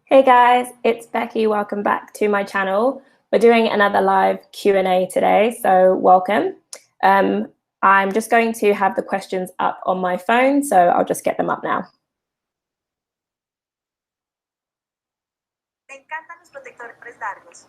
Hey guys, it's Becky. Welcome back to my channel. We're doing another live Q&A today, so welcome. I'm just going to have the questions up on my phone, so I'll just get them up now. Me encantan los protectores largos.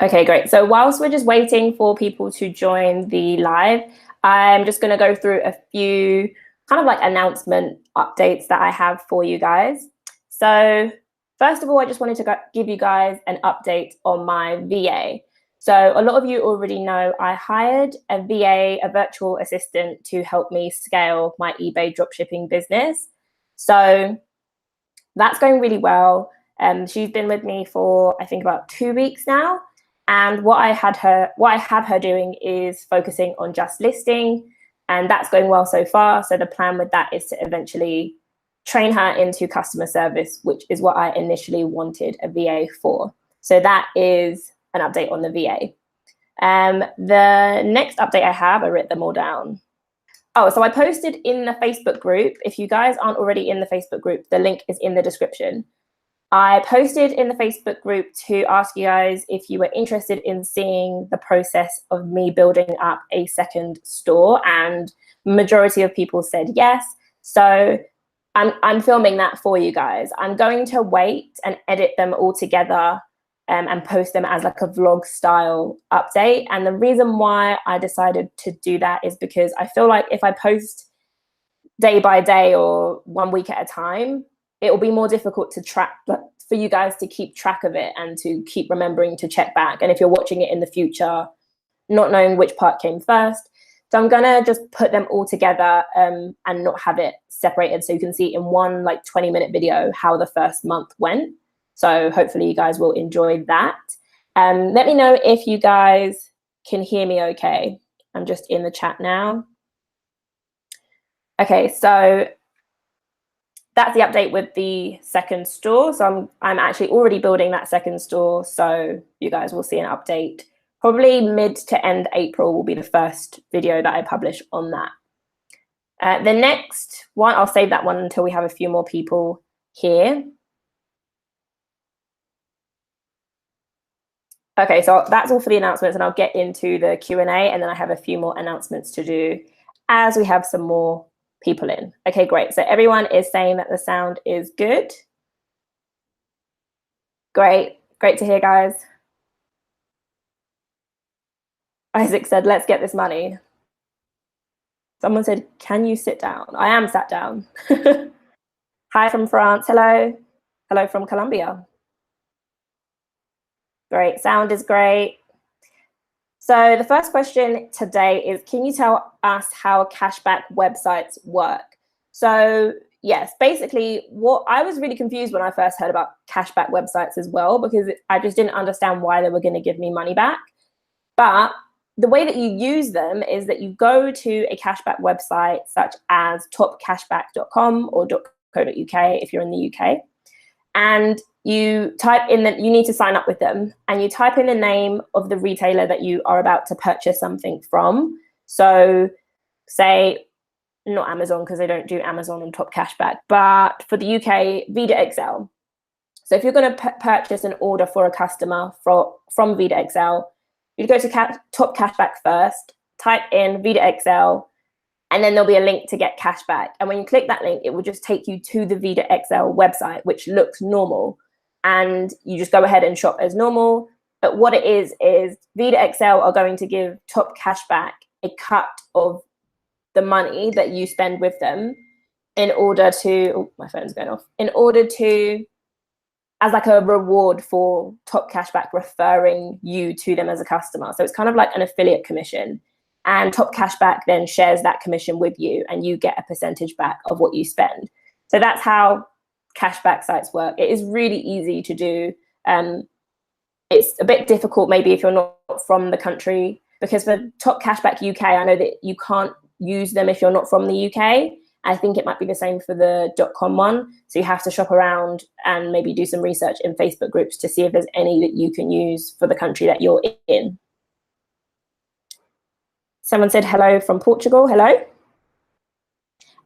Okay, great. So whilst we're just waiting for people to join the live, I'm just going to go through a few kind of like announcement updates that I have for you guys. So first of all, I just wanted to give you guys an update on my VA. So a lot of you already know I hired a VA, a virtual assistant, to help me scale my eBay dropshipping business. So that's going really well. She's been with me for, I think, about 2 weeks now. And what I have her doing is focusing on just listing, and that's going well so far. So the plan with that is to eventually train her into customer service, which is what I initially wanted a VA for. So that is an update on the VA. The next update I have, I wrote them all down. Oh, so I posted in the Facebook group. If you guys aren't already in the Facebook group, the link is in the description. I posted in the Facebook group to ask you guys if you were interested in seeing the process of me building up a second store, and majority of people said yes. So I'm filming that for you guys. I'm going to wait and edit them all together and post them as like a vlog style update. And the reason why I decided to do that is because I feel like if I post day by day or 1 week at a time, it will be more difficult to track, for you guys to keep track of it and to keep remembering to check back. And if you're watching it in the future, not knowing which part came first. So I'm gonna just put them all together and not have it separated, so you can see in one like 20-minute video how the first month went. So hopefully you guys will enjoy that. Let me know if you guys can hear me okay. I'm just in the chat now. Okay, so that's the update with the second store. So I'm actually already building that second store. So you guys will see an update. Probably mid to end April will be the first video that I publish on that. The next one, I'll save that one until we have a few more people here. Okay, so that's all for the announcements, and I'll get into the Q&A, and then I have a few more announcements to do as we have some more people in. Okay, great. So everyone is saying that the sound is good. Great to hear, guys. Isaac said, let's get this money. Someone said, can you sit down? I am sat down. Hi from France, hello. Hello from Colombia. Great, sound is great. So the first question today is, can you tell us how cashback websites work? So yes, basically what I was really confused when I first heard about cashback websites as well, because I just didn't understand why they were going to give me money back. But the way that you use them is that you go to a cashback website such as topcashback.com or .co.uk if you're in the UK, and you type in that you need to sign up with them, and you type in the name of the retailer that you are about to purchase something from. So say, not Amazon, because they don't do Amazon on Top Cashback, but for the UK, Vida XL. So if you're going to purchase an order for a customer from Vida XL, you'd go to Top Cashback first, type in Vida XL, and then there'll be a link to get cash back. And when you click that link, it will just take you to the Vida XL website, which looks normal. And you just go ahead and shop as normal. But what it is Vida XL are going to give Top Cashback a cut of the money that you spend with them in order to, oh, my phone's going off, in order to, as like a reward for Top Cashback referring you to them as a customer. So it's kind of like an affiliate commission. And Top Cashback then shares that commission with you, and you get a percentage back of what you spend. So that's how cashback sites work. It is really easy to do. It's a bit difficult maybe if you're not from the country, because for Top Cashback UK, I know that you can't use them if you're not from the UK. I think it might be the same for the .com one. So you have to shop around and maybe do some research in Facebook groups to see if there's any that you can use for the country that you're in. Someone said hello from Portugal. Hello.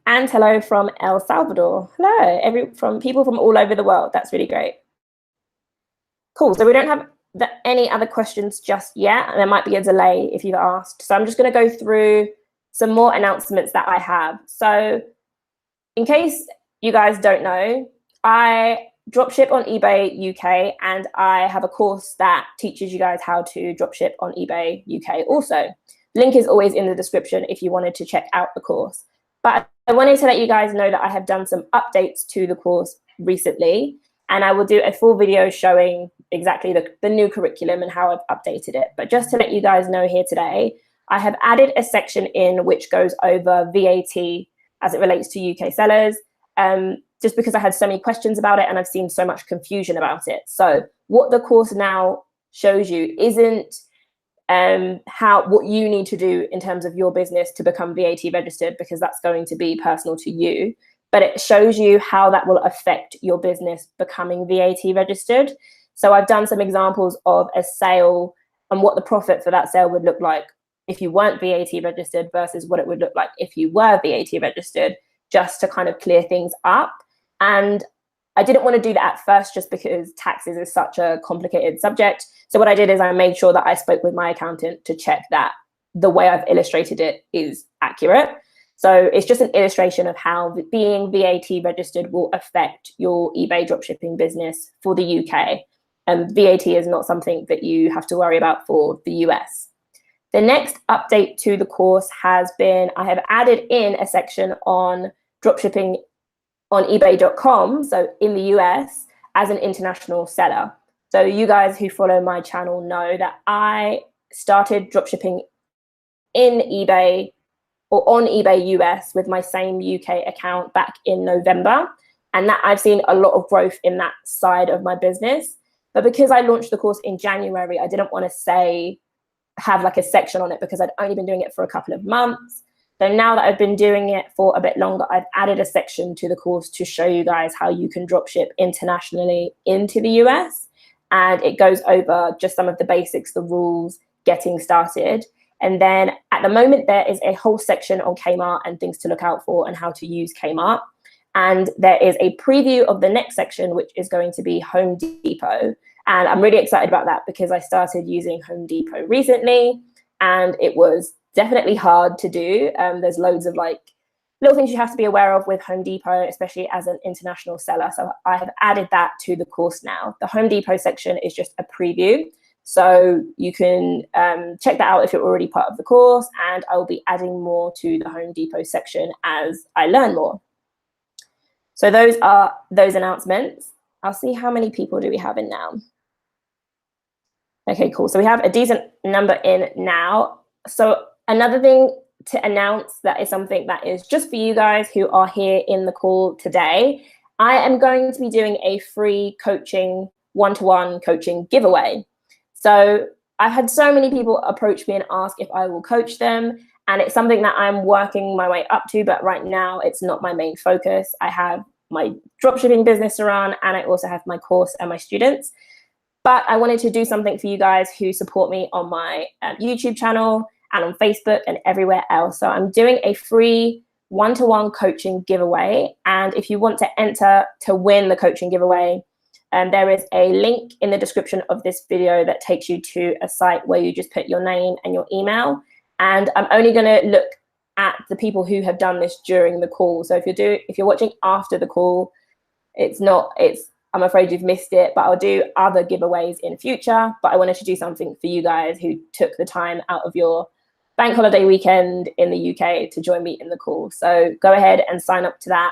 And hello from El Salvador. Hello, from people from all over the world. That's really great. Cool. So we don't have any other questions just yet. And there might be a delay if you've asked. So I'm just going to go through some more announcements that I have. So in case you guys don't know, I dropship on eBay UK, and I have a course that teaches you guys how to dropship on eBay UK also. Link is always in the description if you wanted to check out the course. But I wanted to let you guys know that I have done some updates to the course recently, and I will do a full video showing exactly the new curriculum and how I've updated it. But just to let you guys know here today, I have added a section in which goes over VAT as it relates to UK sellers, just because I had so many questions about it and I've seen so much confusion about it. So what the course now shows you isn't what you need to do in terms of your business to become VAT registered, because that's going to be personal to you, but it shows you how that will affect your business becoming VAT registered. So I've done some examples of a sale and what the profit for that sale would look like if you weren't VAT registered versus what it would look like if you were VAT registered, just to kind of clear things up. And I didn't want to do that at first just because taxes is such a complicated subject. So what I did is I made sure that I spoke with my accountant to check that the way I've illustrated it is accurate. So it's just an illustration of how being VAT registered will affect your eBay dropshipping business for the UK. VAT is not something that you have to worry about for the US. The next update to the course has been, I have added in a section on dropshipping on ebay.com, so in the US, as an international seller. So you guys who follow my channel know that I started dropshipping in eBay or on eBay US with my same UK account back in November. And that I've seen a lot of growth in that side of my business. But because I launched the course in January, I didn't want to have like a section on it because I'd only been doing it for a couple of months. So now that I've been doing it for a bit longer, I've added a section to the course to show you guys how you can dropship internationally into the US. And it goes over just some of the basics, the rules, getting started. And then at the moment, there is a whole section on Kmart and things to look out for and how to use Kmart. And there is a preview of the next section, which is going to be Home Depot. And I'm really excited about that because I started using Home Depot recently and it was definitely hard to do. There's loads of like little things you have to be aware of with Home Depot, especially as an international seller. So I have added that to the course now. The Home Depot section is just a preview. So you can check that out if you're already part of the course, and I will be adding more to the Home Depot section as I learn more. So those are those announcements. I'll see how many people do we have in now. Okay, cool. So we have a decent number in now. So another thing to announce that is something that is just for you guys who are here in the call today. I am going to be doing a free coaching, one-to-one coaching giveaway. So I've had so many people approach me and ask if I will coach them. And it's something that I'm working my way up to, but right now it's not my main focus. I have my dropshipping business to run, and I also have my course and my students. But I wanted to do something for you guys who support me on my YouTube channel and on Facebook and everywhere else. So I'm doing a free one-to-one coaching giveaway. And if you want to enter to win the coaching giveaway, there is a link in the description of this video that takes you to a site where you just put your name and your email. And I'm only going to look at the people who have done this during the call. So if you're watching after the call, I'm afraid you've missed it, but I'll do other giveaways in future. But I wanted to do something for you guys who took the time out of your bank holiday weekend in the UK to join me in the call. So go ahead and sign up to that.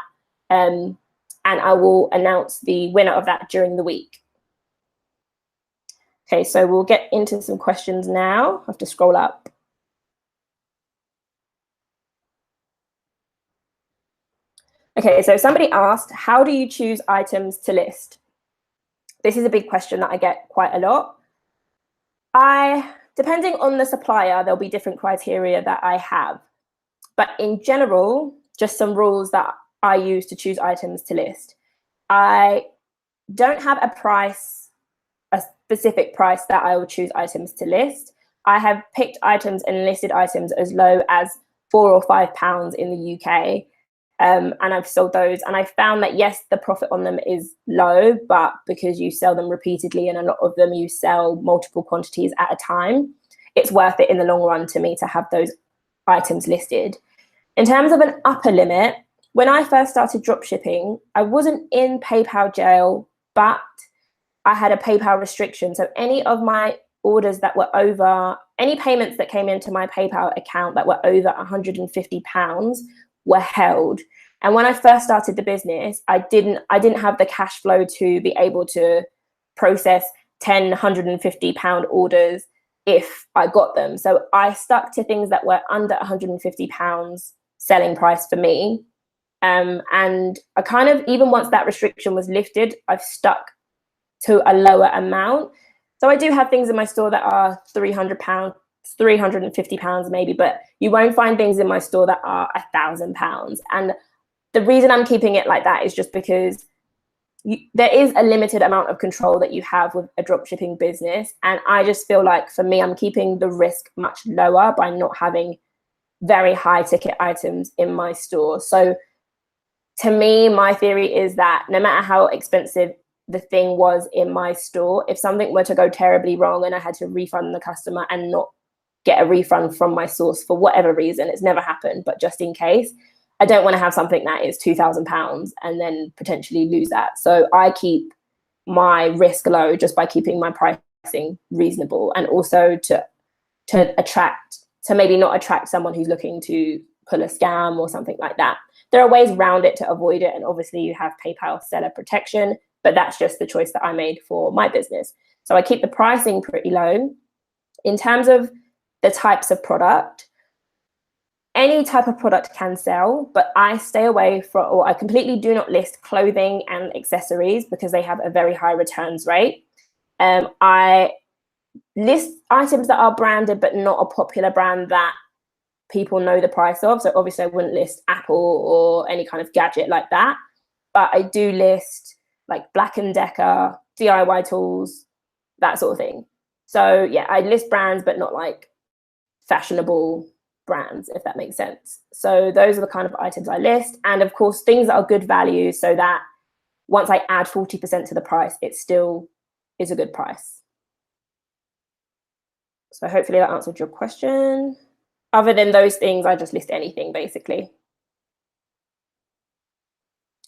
And I will announce the winner of that during the week. Okay, so we'll get into some questions now. I have to scroll up. Okay, so somebody asked, how do you choose items to list? This is a big question that I get quite a lot. Depending on the supplier, there'll be different criteria that I have. But in general, just some rules that I use to choose items to list. I don't have a specific price that I will choose items to list. I have picked items and listed items as low as £4 or £5 in the UK. And I've sold those, and I found that yes, the profit on them is low, but because you sell them repeatedly and a lot of them you sell multiple quantities at a time, it's worth it in the long run to me to have those items listed. In terms of an upper limit, when I first started dropshipping, I wasn't in PayPal jail, but I had a PayPal restriction. So any of my orders that were over, any payments that came into my PayPal account that were over £150 were held. And when I first started the business, I didn't have the cash flow to be able to process 10 £150 orders if I got them. So I stuck to things that were under £150 selling price for me. And I kind of, even once that restriction was lifted, I've stuck to a lower amount. So I do have things in my store that are £300, £350 maybe, but you won't find things in my store that are £1,000. And the reason I'm keeping it like that is just because there is a limited amount of control that you have with a dropshipping business. And I just feel like for me, I'm keeping the risk much lower by not having very high ticket items in my store. So to me, my theory is that no matter how expensive the thing was in my store, if something were to go terribly wrong and I had to refund the customer and not get a refund from my source for whatever reason, it's never happened, but just in case, I don't want to have something that is £2,000 and then potentially lose that. So I keep my risk low just by keeping my pricing reasonable, and also to maybe not attract someone who's looking to pull a scam or something like that. There are ways around it to avoid it, and obviously you have PayPal seller protection, but that's just the choice that I made for my business. So I keep the pricing pretty low. In terms of the types of product, any type of product can sell, but I stay away from, or I completely do not list clothing and accessories because they have a very high returns rate. I list items that are branded, but not a popular brand that people know the price of. So obviously I wouldn't list Apple or any kind of gadget like that, but I do list like Black & Decker, DIY tools, that sort of thing. So yeah, I list brands, but not like fashionable brands, if that makes sense. So those are the kind of items I list. And of course, things that are good value, so that once I add 40% to the price, it still is a good price. So hopefully that answered your question. Other than those things, I just list anything basically.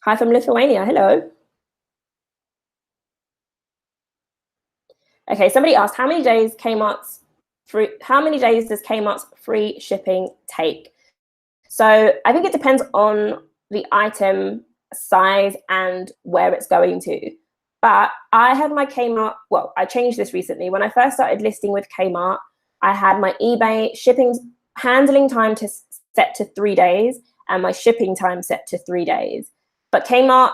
Hi from Lithuania, hello. Okay, somebody asked, how many days does Kmart's free shipping take? So I think it depends on the item size and where it's going to. But I had my Kmart, well, I changed this recently. When I first started listing with Kmart, I had my eBay handling time set to 3 days and my shipping time set to 3 days. But Kmart,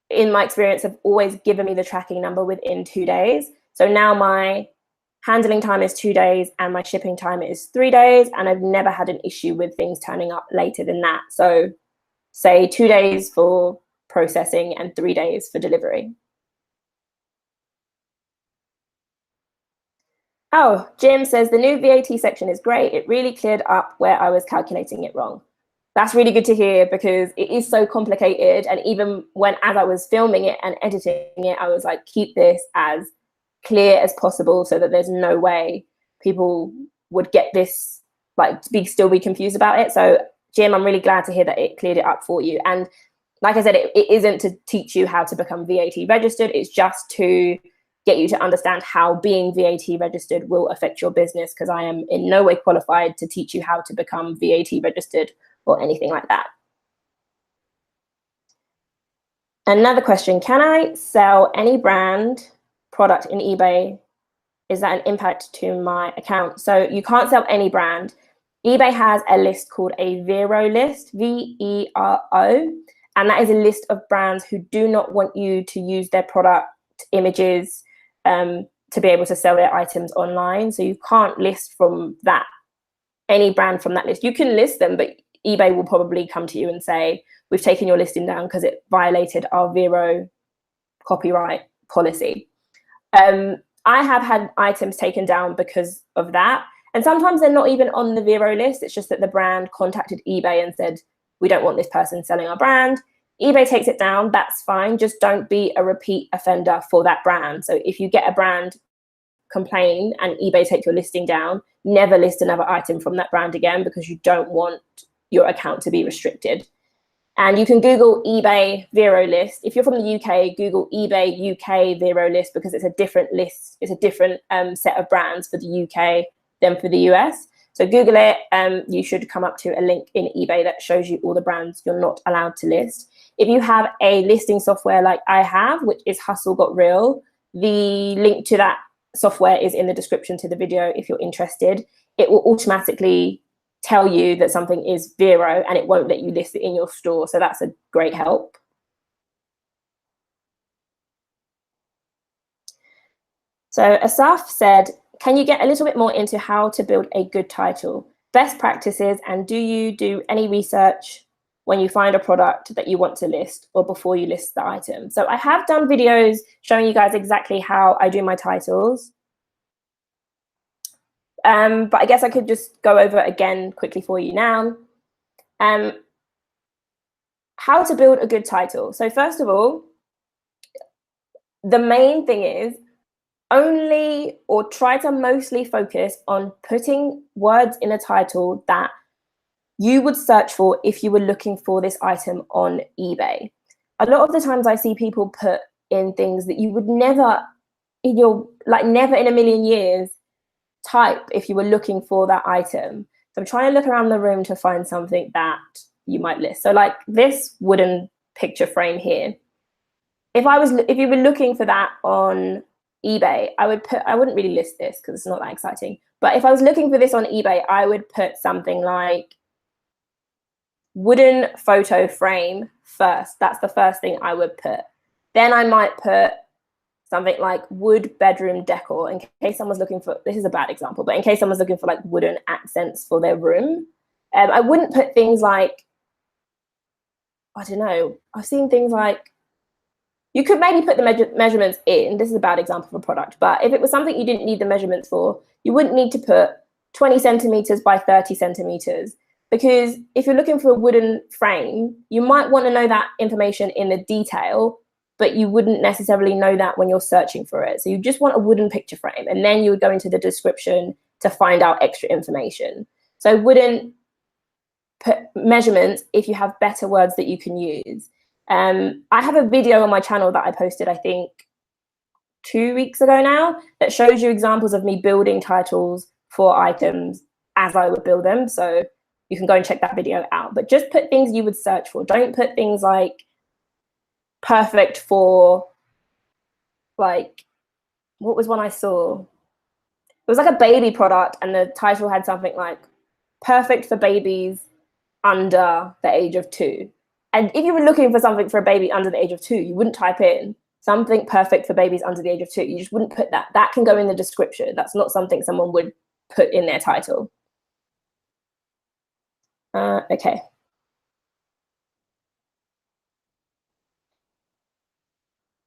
in my experience, have always given me the tracking number within 2 days. So now my handling time is 2 days and my shipping time is 3 days, and I've never had an issue with things turning up later than that. So say 2 days for processing and 3 days for delivery. Oh, Jim says the new VAT section is great. It really cleared up where I was calculating it wrong. That's really good to hear because it is so complicated. And even as I was filming it and editing it, I was like, keep this as clear as possible so that there's no way people would get this, like still be confused about it. So Jim, I'm really glad to hear that it cleared it up for you. And like I said, it isn't to teach you how to become VAT registered. It's just to get you to understand how being VAT registered will affect your business, because I am in no way qualified to teach you how to become VAT registered or anything like that. Another question, can I sell any brand product in eBay? Is that an impact to my account? So you can't sell any brand. eBay has a list called a Vero list, VERO, and that is a list of brands who do not want you to use their product images to be able to sell their items online. So you can't list from that, any brand from that list. You can list them, but eBay will probably come to you and say, we've taken your listing down because it violated our Vero copyright policy. I have had items taken down because of that. And sometimes they're not even on the Vero list. It's just that the brand contacted eBay and said, we don't want this person selling our brand. eBay takes it down, that's fine. Just don't be a repeat offender for that brand. So if you get a brand complain and eBay take your listing down, never list another item from that brand again, because you don't want your account to be restricted. And you can Google eBay Vero list. If you're from the UK, Google eBay UK Vero list, because it's a different list. It's a different set of brands for the UK than for the US. So Google it. You should come up to a link in eBay that shows you all the brands you're not allowed to list. If you have a listing software like I have, which is Hustle Got Real, the link to that software is in the description to the video if you're interested. It will automatically tell you that something is Vero and it won't let you list it in your store. So that's a great help. So Asaf said, can you get a little bit more into how to build a good title, best practices, and do you do any research when you find a product that you want to list or before you list the item? So I have done videos showing you guys exactly how I do my titles. But I guess I could just go over it again quickly for you now. How to build a good title. So first of all, the main thing is only, or try to mostly focus on putting words in a title that you would search for if you were looking for this item on eBay. A lot of the times I see people put in things that you would never in your, like never in a million years type if you were looking for that item. So I'm trying to look around the room to find something that you might list. So like this wooden picture frame here. If you were looking for that on eBay, I wouldn't really list this because it's not that exciting. But if I was looking for this on eBay, I would put something like wooden photo frame first. That's the first thing I would put. Then I might put something like wood bedroom decor in case someone's looking for, this is a bad example, but in case someone's looking for like wooden accents for their room. I wouldn't put things like, I don't know, I've seen things like, you could maybe put the measurements in. This is a bad example of a product, but if it was something you didn't need the measurements for, you wouldn't need to put 20 centimeters by 30 centimeters. Because if you're looking for a wooden frame, you might want to know that information in the detail, but you wouldn't necessarily know that when you're searching for it. So you just want a wooden picture frame, and then you would go into the description to find out extra information. So I wouldn't put measurements if you have better words that you can use. I have a video on my channel that I posted, I think 2 weeks ago now, that shows you examples of me building titles for items as I would build them. So you can go and check that video out. But just put things you would search for. Don't put things like perfect for, like, what was one I saw? It was like a baby product and the title had something like perfect for babies under the age of 2. And if you were looking for something for a baby under the age of 2, you wouldn't type in something perfect for babies under the age of 2. You just wouldn't put that. That can go in the description. That's not something someone would put in their title. Okay.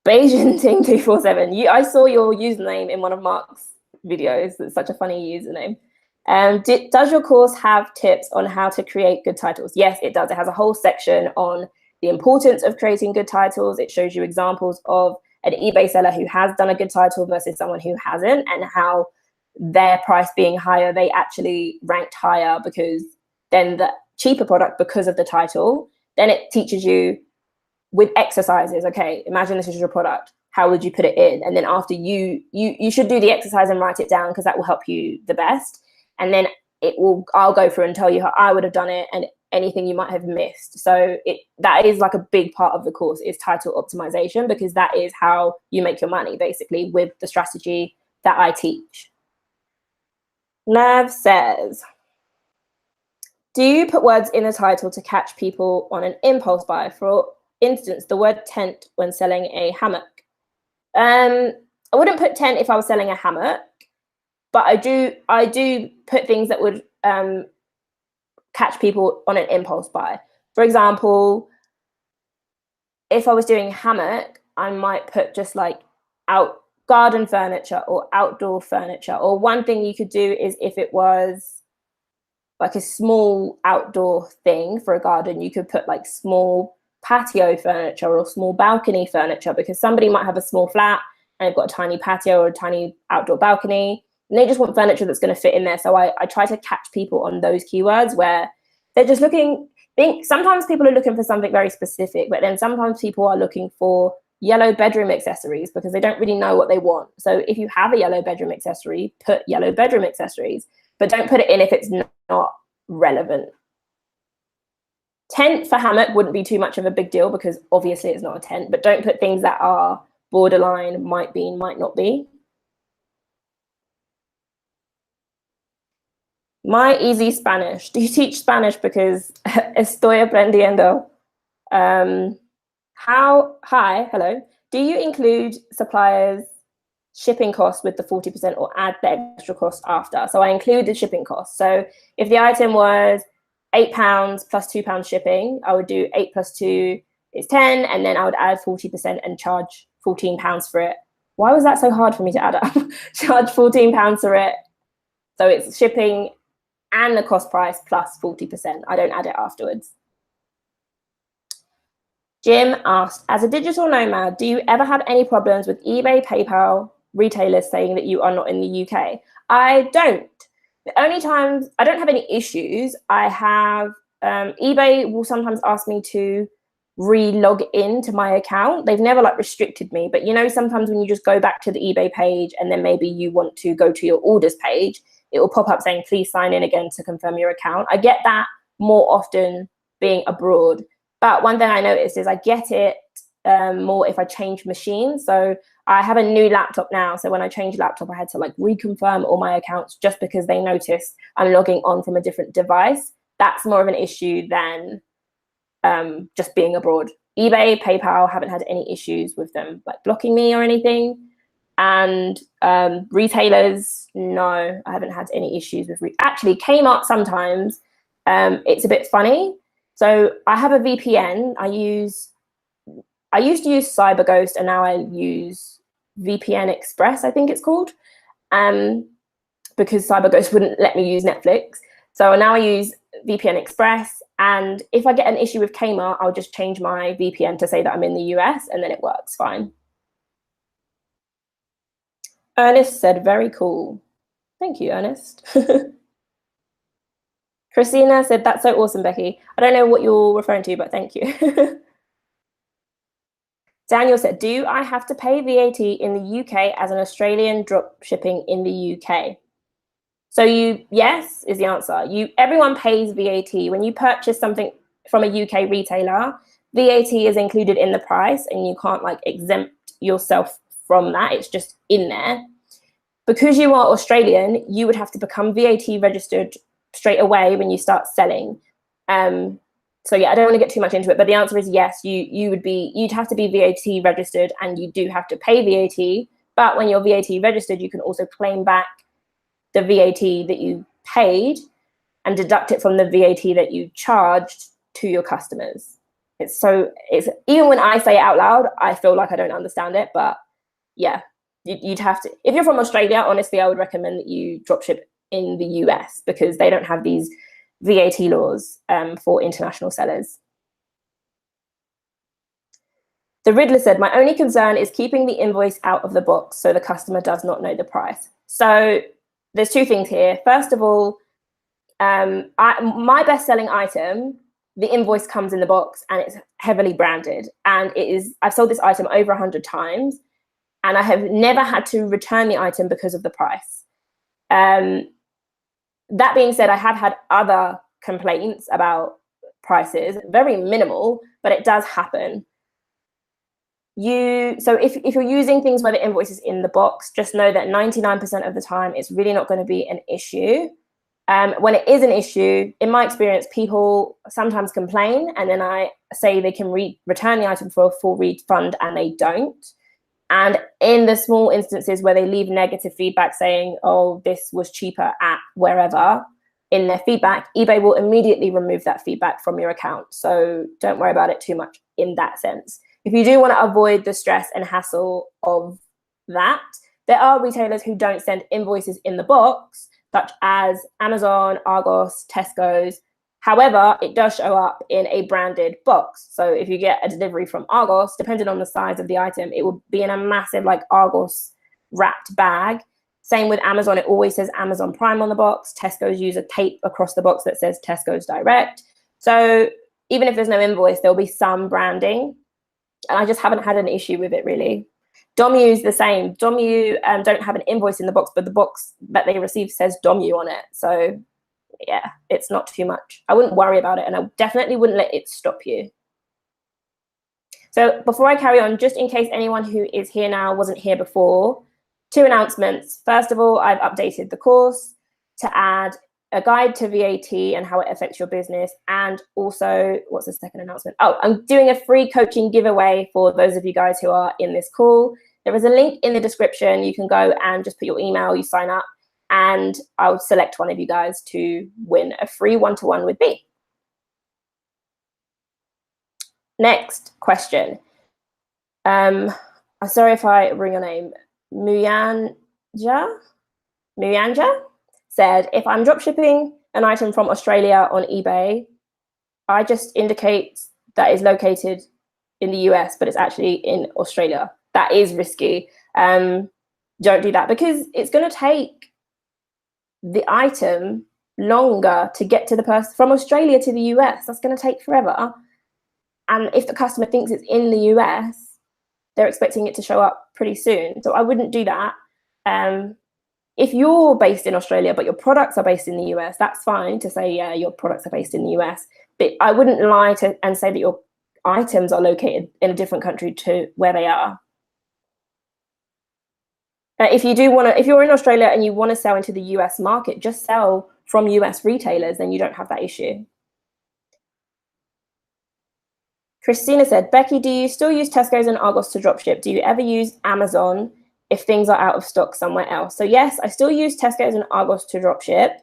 Bayesian Ting 247. I saw your username in one of Mark's videos. It's such a funny username. Does your course have tips on how to create good titles? Yes, it does. It has a whole section on the importance of creating good titles. It shows you examples of an eBay seller who has done a good title versus someone who hasn't, and how their price being higher, they actually ranked higher because then the cheaper product because of the title. Then it teaches you with exercises. Okay, imagine this is your product. How would you put it in? And then after you should do the exercise and write it down, because that will help you the best. And then I'll go through and tell you how I would have done it and anything you might have missed. So that is like a big part of the course, is title optimization, because that is how you make your money basically with the strategy that I teach. Nav says, do you put words in the title to catch people on an impulse buy? For instance, the word tent when selling a hammock. I wouldn't put tent if I was selling a hammock, but I do put things that would catch people on an impulse buy. For example, if I was doing hammock, I might put just like out garden furniture or outdoor furniture. Or one thing you could do is if it was like a small outdoor thing for a garden, you could put like small patio furniture or small balcony furniture, because somebody might have a small flat and they've got a tiny patio or a tiny outdoor balcony, and they just want furniture that's going to fit in there. So I try to catch people on those keywords where they're just looking. Sometimes people are looking for something very specific, but then sometimes people are looking for yellow bedroom accessories because they don't really know what they want. So if you have a yellow bedroom accessory, put yellow bedroom accessories, but don't put it in if it's not relevant. Tent for hammock wouldn't be too much of a big deal because obviously it's not a tent, but don't put things that are borderline, might be, might not be. My easy Spanish. Do you teach Spanish? Because estoy aprendiendo. Hello. Do you include suppliers' shipping costs with the 40% or add the extra cost after? So I include the shipping cost. So if the item was £8 plus £2 shipping, I would do 8 plus 2 is 10, and then I would add 40% and charge £14 for it. Why was that so hard for me to add up? Charge £14 for it. So it's shipping and the cost price plus 40%. I don't add it afterwards. Jim asked, as a digital nomad, do you ever have any problems with eBay, PayPal, retailers saying that you are not in the UK? I don't. The only times I don't have any issues, I have eBay will sometimes ask me to re-log in to my account. They've never like restricted me, but you know, sometimes when you just go back to the eBay page and then maybe you want to go to your orders page, it will pop up saying, please sign in again to confirm your account. I get that more often being abroad. But one thing I noticed is I get it more if I change machines. So I have a new laptop now. So when I changed laptop, I had to like reconfirm all my accounts just because they noticed I'm logging on from a different device. That's more of an issue than just being abroad. eBay, PayPal, haven't had any issues with them like blocking me or anything. And retailers, no, I haven't had any issues with. Actually, Kmart sometimes, it's a bit funny. So I have a VPN. I used to use CyberGhost, and now I use VPN Express, I think it's called, because CyberGhost wouldn't let me use Netflix. So now I use VPN Express, and if I get an issue with Kmart, I'll just change my VPN to say that I'm in the US, and then it works fine. Ernest said, very cool. Thank you, Ernest. Christina said, that's so awesome, Becky. I don't know what you're referring to, but thank you. Daniel said, do I have to pay VAT in the UK as an Australian drop shipping in the UK? So yes is the answer. Everyone pays VAT. When you purchase something from a UK retailer, VAT is included in the price and you can't like exempt yourself from that. It's just in there. Because you are Australian, you would have to become VAT registered straight away when you start selling. So yeah, I don't want to get too much into it, but the answer is yes, you'd have to be VAT registered and you do have to pay VAT. But when you're VAT registered, you can also claim back the VAT that you paid and deduct it from the VAT that you charged to your customers. It's even when I say it out loud, I feel like I don't understand it, but yeah, you'd have to. If you're from Australia, honestly, I would recommend that you dropship in the US because they don't have these VAT laws for international sellers. The Riddler said, my only concern is keeping the invoice out of the box so the customer does not know the price. So there's two things here. First of all, my best-selling item, the invoice comes in the box and it's heavily branded. And I've sold this item over 100 times and I have never had to return the item because of the price. That being said, I have had other complaints about prices, very minimal, but it does happen. So if you're using things where the invoice is in the box, just know that 99% of the time it's really not going to be an issue. When it is an issue, in my experience, people sometimes complain and then I say they can return the item for a full refund and they don't. And in the small instances where they leave negative feedback saying, oh, this was cheaper at wherever, in their feedback, eBay will immediately remove that feedback from your account. So don't worry about it too much in that sense. If you do want to avoid the stress and hassle of that, there are retailers who don't send invoices in the box, such as Amazon, Argos, Tesco's. However, it does show up in a branded box. So if you get a delivery from Argos, depending on the size of the item, it will be in a massive like Argos wrapped bag. Same with Amazon, it always says Amazon Prime on the box. Tesco's use a tape across the box that says Tesco's Direct. So even if there's no invoice, there'll be some branding. And I just haven't had an issue with it really. Domu's the same. Domu don't have an invoice in the box, but the box that they receive says Domu on it. So yeah, it's not too much. I wouldn't worry about it, and I definitely wouldn't let it stop you. So before I carry on, just in case anyone who is here now wasn't here before, 2 announcements. First of all, I've updated the course to add a guide to VAT and how it affects your business. And also, what's the second announcement? Oh, I'm doing a free coaching giveaway for those of you guys who are in this call. There is a link in the description. You can go and just put your email, you sign up, and I'll select one of you guys to win a free one-to-one with me. Next question. I'm sorry if I bring your name. Muyanja said, if I'm dropshipping an item from Australia on eBay, I just indicate that is located in the US, but it's actually in Australia. That is risky. Don't do that because it's going to take the item longer to get to the person from Australia to the US. That's going to take forever. And if the customer thinks it's in the US, they're expecting it to show up pretty soon. So I wouldn't do that. If you're based in Australia, but your products are based in the US, that's fine to say, yeah, your products are based in the US. But I wouldn't lie and say that your items are located in a different country to where they are. If you're in Australia and you want to sell into the US market, just sell from US retailers, then you don't have that issue. Christina said, Becky, do you still use Tesco's and Argos to dropship? Do you ever use Amazon if things are out of stock somewhere else? So yes, I still use Tesco's and Argos to dropship.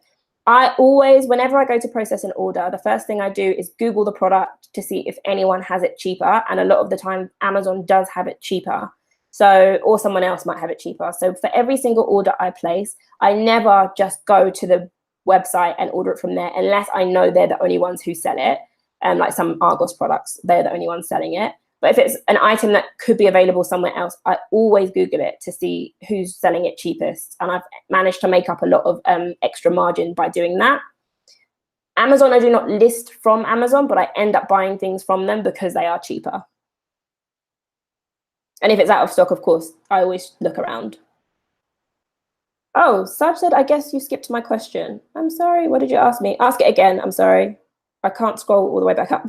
I always, whenever I go to process an order, the first thing I do is Google the product to see if anyone has it cheaper. And a lot of the time, Amazon does have it cheaper. So, or someone else might have it cheaper. So for every single order I place, I never just go to the website and order it from there unless I know they're the only ones who sell it. And like some Argos products, they're the only ones selling it. But if it's an item that could be available somewhere else, I always Google it to see who's selling it cheapest. And I've managed to make up a lot of extra margin by doing that. Amazon, I do not list from Amazon, but I end up buying things from them because they are cheaper. And if it's out of stock, of course, I always look around. Oh, Saj said, I guess you skipped my question. I'm sorry. What did you ask me? Ask it again. I'm sorry. I can't scroll all the way back up.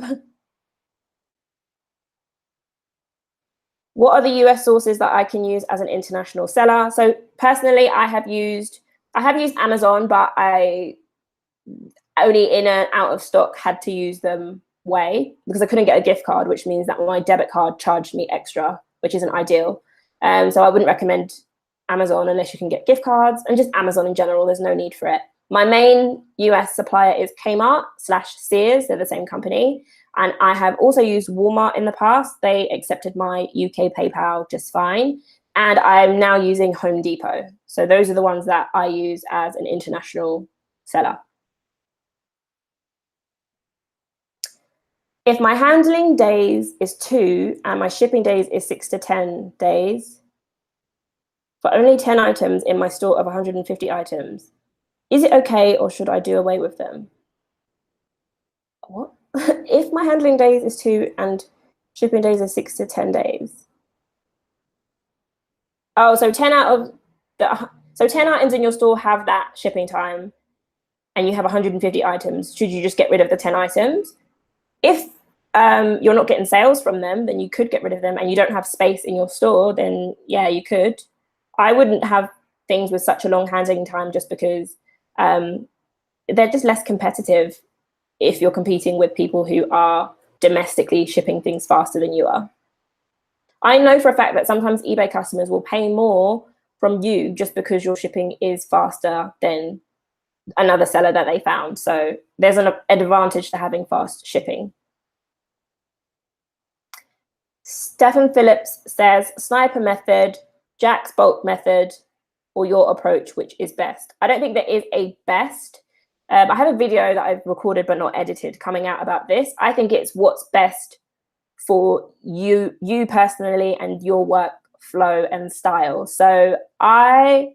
What are the US sources that I can use as an international seller? So personally, I have used Amazon, but I only in and out of stock had to use them way because I couldn't get a gift card, which means that my debit card charged me extra, which isn't ideal. So I wouldn't recommend Amazon unless you can get gift cards, and just Amazon in general, there's no need for it. My main US supplier is Kmart/Sears, they're the same company. And I have also used Walmart in the past. They accepted my UK PayPal just fine. And I'm now using Home Depot. So those are the ones that I use as an international seller. If my handling days is 2 and my shipping days is 6 to 10 days, for only 10 items in my store of 150 items, is it okay or should I do away with them? What? If my handling days is 2 and shipping days is 6 to 10 days. Oh, so 10 items in your store have that shipping time and you have 150 items. Should you just get rid of the 10 items? If you're not getting sales from them, then you could get rid of them, and you don't have space in your store, then yeah, you could. I wouldn't have things with such a long handling time just because they're just less competitive if you're competing with people who are domestically shipping things faster than you are. I know for a fact that sometimes eBay customers will pay more from you just because your shipping is faster than another seller that they found. So there's an advantage to having fast shipping. Stephen Phillips says, sniper method, Jack's bulk method, or your approach which is best? I don't think there is a best. I have a video that I've recorded but not edited coming out about this. I think it's what's best for you personally and your workflow and style. So I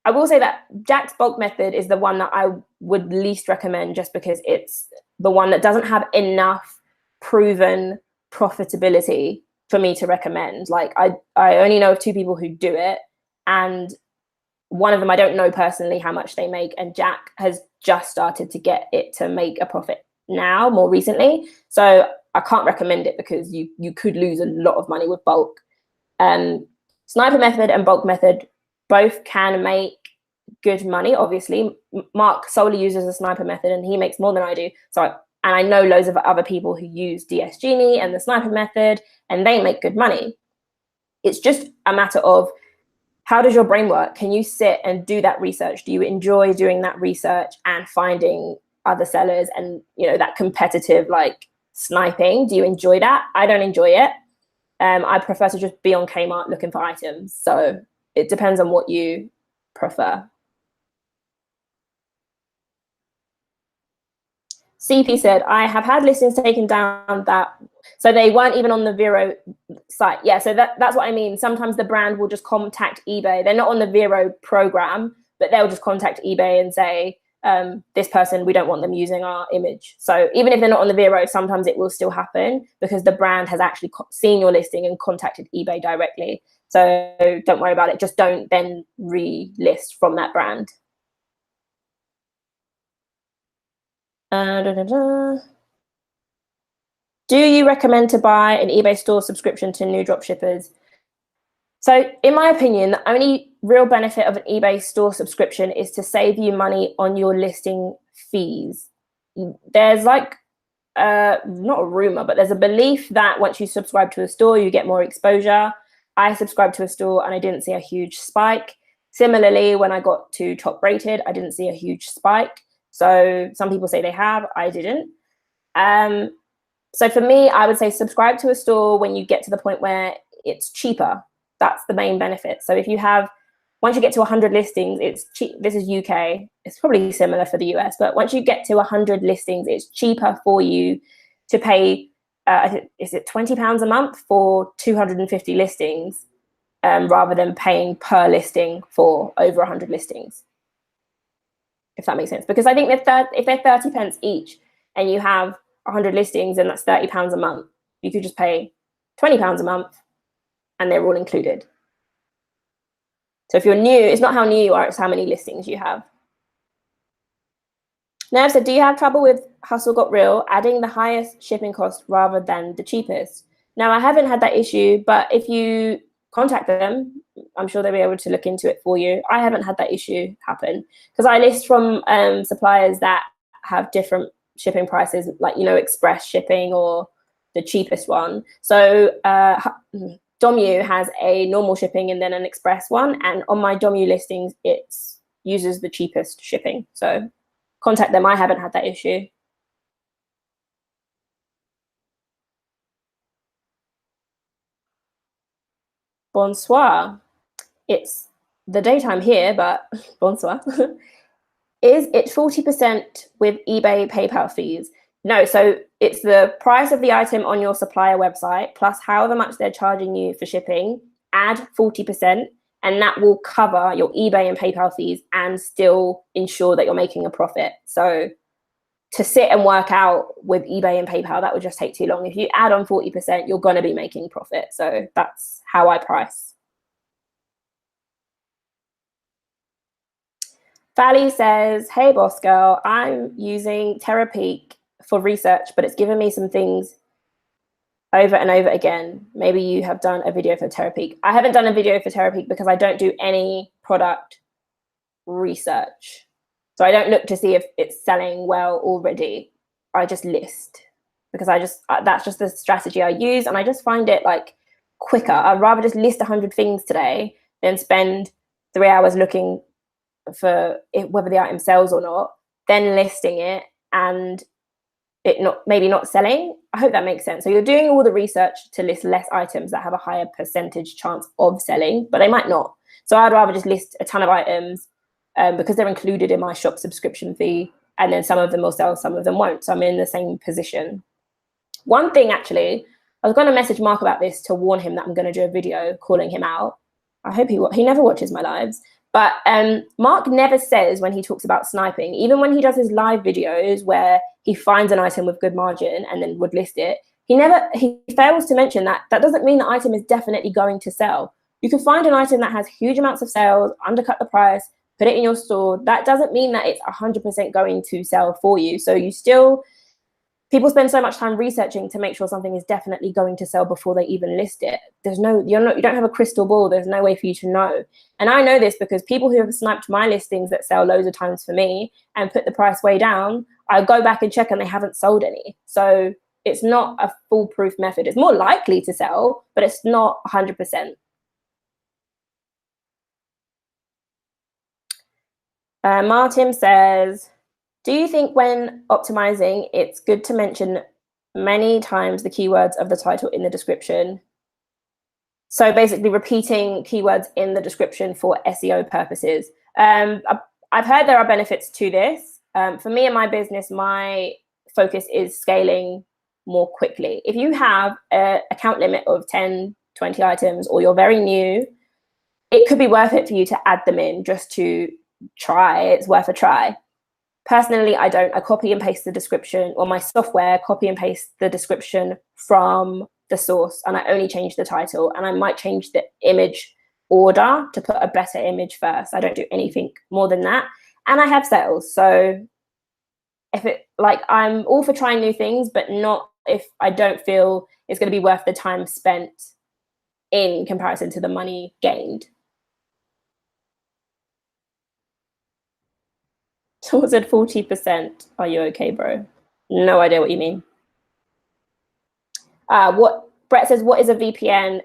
will say that Jack's bulk method is the one that I would least recommend, just because it's the one that doesn't have enough proven profitability for me to recommend. Like I only know of 2 people who do it, and one of them I don't know personally how much they make, and Jack has just started to get it to make a profit now, more recently. So I can't recommend it because you could lose a lot of money with bulk. Sniper method and bulk method both can make good money. Obviously, Mark solely uses a sniper method and he makes more than I do. And I know loads of other people who use DS Genie and the sniper method, and they make good money. It's just a matter of, how does your brain work? Can you sit and do that research? Do you enjoy doing that research and finding other sellers and, you know, that competitive like sniping? Do you enjoy that? I don't enjoy it. I prefer to just be on Kmart looking for items. So it depends on what you prefer. CP said, I have had listings taken down that, so they weren't even on the Vero site. Yeah, so that's what I mean. Sometimes the brand will just contact eBay. They're not on the Vero program, but they'll just contact eBay and say, this person, we don't want them using our image. So even if they're not on the Vero, sometimes it will still happen because the brand has actually seen your listing and contacted eBay directly. So don't worry about it. Just don't then relist from that brand. Do you recommend to buy an eBay store subscription to new dropshippers? So in my opinion, the only real benefit of an eBay store subscription is to save you money on your listing fees. There's like, not a rumor, but there's a belief that once you subscribe to a store, you get more exposure. I subscribed to a store and I didn't see a huge spike. Similarly, when I got to top rated, I didn't see a huge spike. So some people say they have, I didn't. So for me, I would say subscribe to a store when you get to the point where it's cheaper. That's the main benefit. So if you have, once you get to 100 listings, it's cheap. This is UK. It's probably similar for the US, but once you get to 100 listings, it's cheaper for you to pay, is it £20 a month for 250 listings, rather than paying per listing for over 100 listings. If that makes sense. Because I think if they're 30 pence each and you have 100 listings and that's £30 a month, you could just pay £20 a month and they're all included. So if you're new, it's not how new you are, it's how many listings you have. Nev said, do you have trouble with Hustle Got Real adding the highest shipping cost rather than the cheapest? Now, I haven't had that issue, but if you contact them, I'm sure they'll be able to look into it for you. I haven't had that issue happen because I list from suppliers that have different shipping prices, like, you know, express shipping or the cheapest one. So Domu has a normal shipping and then an express one. And on my Domu listings, it uses the cheapest shipping. So contact them. I haven't had that issue. Bonsoir. It's the daytime here, but bonsoir. Is it 40% with eBay PayPal fees? No, so it's the price of the item on your supplier website plus however much they're charging you for shipping, add 40%, and that will cover your eBay and PayPal fees and still ensure that you're making a profit. So to sit and work out with eBay and PayPal, that would just take too long. If you add on 40%, you're going to be making profit. So that's how I price. Valley says, hey, boss girl, I'm using Terapeak for research, but it's given me some things over and over again. Maybe you have done a video for Terapeak. I haven't done a video for Terapeak because I don't do any product research. So I don't look to see if it's selling well already. I just list because that's just the strategy I use. And I just find it like quicker. I'd rather just list 100 things today than spend 3 hours looking for whether the item sells or not, then listing it and it maybe not selling. I hope that makes sense. So you're doing all the research to list less items that have a higher percentage chance of selling, but they might not. So I'd rather just list a ton of items because they're included in my shop subscription fee, and then some of them will sell, some of them won't. So I'm in the same position. One thing, actually, I was going to message Mark about this to warn him that I'm going to do a video calling him out. I hope he never watches my lives. But Mark never says when he talks about sniping, even when he does his live videos where he finds an item with good margin and then would list it, he fails to mention that that doesn't mean the item is definitely going to sell. You can find an item that has huge amounts of sales, undercut the price, put it in your store. That doesn't mean that it's 100% going to sell for you. So people spend so much time researching to make sure something is definitely going to sell before they even list it. You don't have a crystal ball. There's no way for you to know. And I know this because people who have sniped my listings that sell loads of times for me and put the price way down, I go back and check and they haven't sold any. So it's not a foolproof method. It's more likely to sell, but it's not 100%. Martin says, do you think when optimizing, it's good to mention many times the keywords of the title in the description? So basically repeating keywords in the description for SEO purposes. I've heard there are benefits to this. For me and my business, my focus is scaling more quickly. If you have an account limit of 10, 20 items, or you're very new, it could be worth it for you to add them in just to try. It's worth a try. Personally, I don't. I copy and paste the description, or my software copy and paste the description from the source, and I only change the title, and I might change the image order to put a better image first. I don't do anything more than that. And I have sales. So I'm all for trying new things, but not if I don't feel it's going to be worth the time spent in comparison to the money gained. Someone said 40%. Are you okay, bro? No idea what you mean. What Brett says, what is a VPN?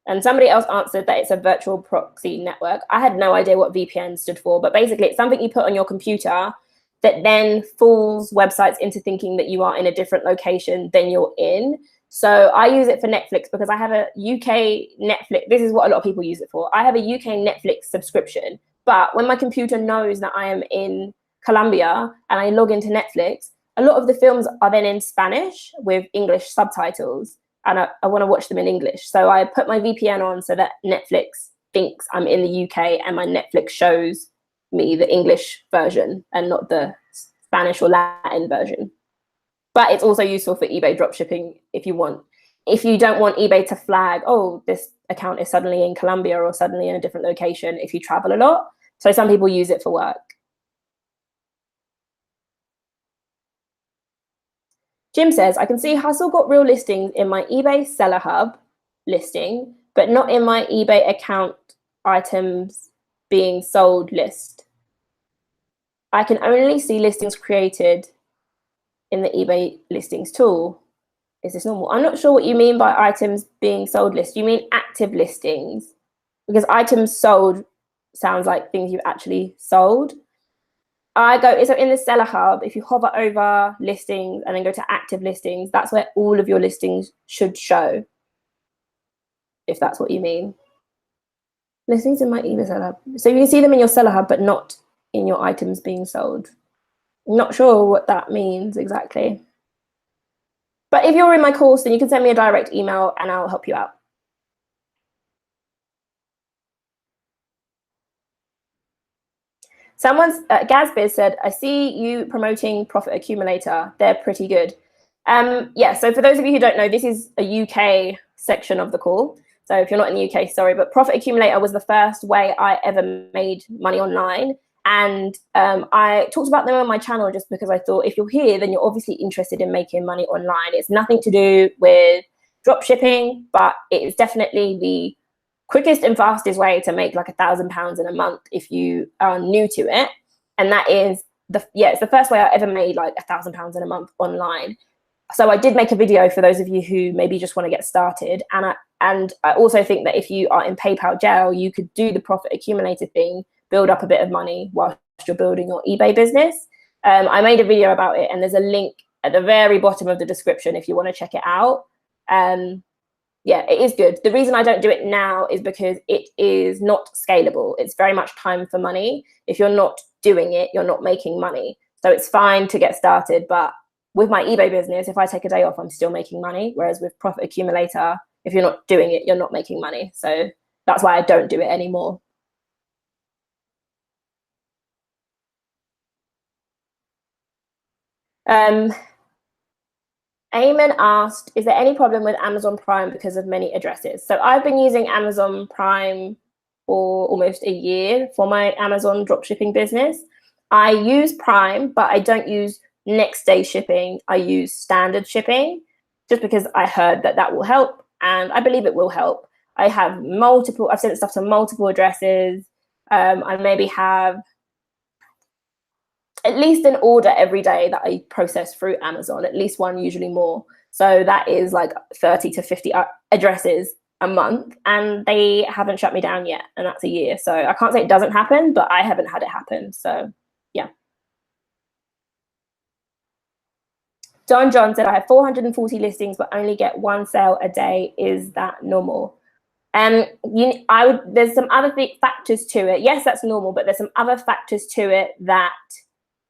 And somebody else answered that it's a virtual proxy network. I had no idea what VPN stood for, but basically it's something you put on your computer that then fools websites into thinking that you are in a different location than you're in. So I use it for Netflix because I have a UK Netflix. This is what a lot of people use it for. I have a UK Netflix subscription, but when my computer knows that I am in Colombia and I log into Netflix, a lot of the films are then in Spanish with English subtitles, and I want to watch them in English. So I put my VPN on so that Netflix thinks I'm in the UK and my Netflix shows me the English version and not the Spanish or Latin version. But it's also useful for eBay dropshipping if you want. If you don't want eBay to flag, oh, this account is suddenly in Colombia or suddenly in a different location if you travel a lot. So some people use it for work. Jim says, I can see Hustle got real listings in my eBay Seller Hub listing, but not in my eBay account items being sold list. I can only see listings created in the eBay listings tool. Is this normal? I'm not sure what you mean by items being sold list. You mean active listings? Because items sold sounds like things you actually sold. So in the Seller Hub, if you hover over listings and then go to active listings, that's where all of your listings should show, if that's what you mean. Listings in my eBay Seller Hub. So you can see them in your Seller Hub, but not in your items being sold. I'm not sure what that means exactly. But if you're in my course, then you can send me a direct email and I'll help you out. Gazbiz said, I see you promoting Profit Accumulator. They're pretty good. Yeah, so for those of you who don't know, this is a UK section of the call. So if you're not in the UK, sorry, but Profit Accumulator was the first way I ever made money online. And I talked about them on my channel just because I thought if you're here, then you're obviously interested in making money online. It's nothing to do with drop shipping, but it is definitely the quickest and fastest way to make like £1,000 in a month if you are new to it. And that is it's the first way I ever made like £1,000 in a month online. So I did make a video for those of you who maybe just want to get started. And I also think that if you are in PayPal jail, you could do the Profit Accumulator thing, build up a bit of money whilst you're building your eBay business. I made a video about it and there's a link at the very bottom of the description if you want to check it out. yeah, it is good. The reason I don't do it now is because it is not scalable. It's very much time for money. If you're not doing it, you're not making money. So it's fine to get started, but with my eBay business, if I take a day off, I'm still making money. Whereas with Profit Accumulator, if you're not doing it, you're not making money. So that's why I don't do it anymore. Eamon asked, is there any problem with Amazon Prime because of many addresses? So I've been using Amazon Prime for almost a year for my Amazon dropshipping business. I use Prime, but I don't use next day shipping. I use standard shipping just because I heard that that will help, and I believe it will help. I have I've sent stuff to multiple addresses. I maybe have at least an order every day that I process through Amazon, at least one, usually more. So that is like 30 to 50 addresses a month, and they haven't shut me down yet, and that's a year. So I can't say it doesn't happen, but I haven't had it happen. So yeah. Don John said, I have 440 listings, but only get one sale a day. Is that normal? There's some other factors to it. Yes, that's normal, but there's some other factors to it that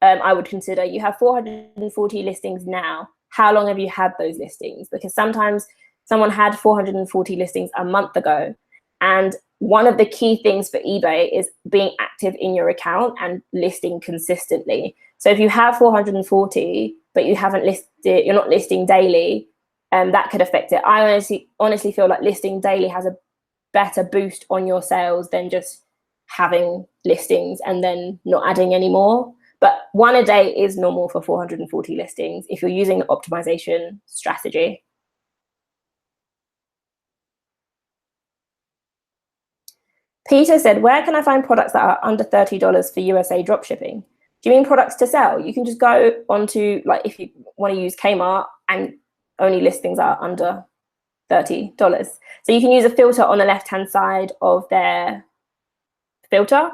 I would consider. You have 440 listings now. How long have you had those listings? Because sometimes someone had 440 listings a month ago. And one of the key things for eBay is being active in your account and listing consistently. So if you have 440, but you haven't listed, you're not listing daily, that could affect it. I honestly feel like listing daily has a better boost on your sales than just having listings and then not adding any more. But one a day is normal for 440 listings if you're using the optimization strategy. Peter said, where can I find products that are under $30 for USA dropshipping? Do you mean products to sell? You can just go onto, like, if you want to use Kmart, and only listings are under $30. So you can use a filter on the left-hand side of their filter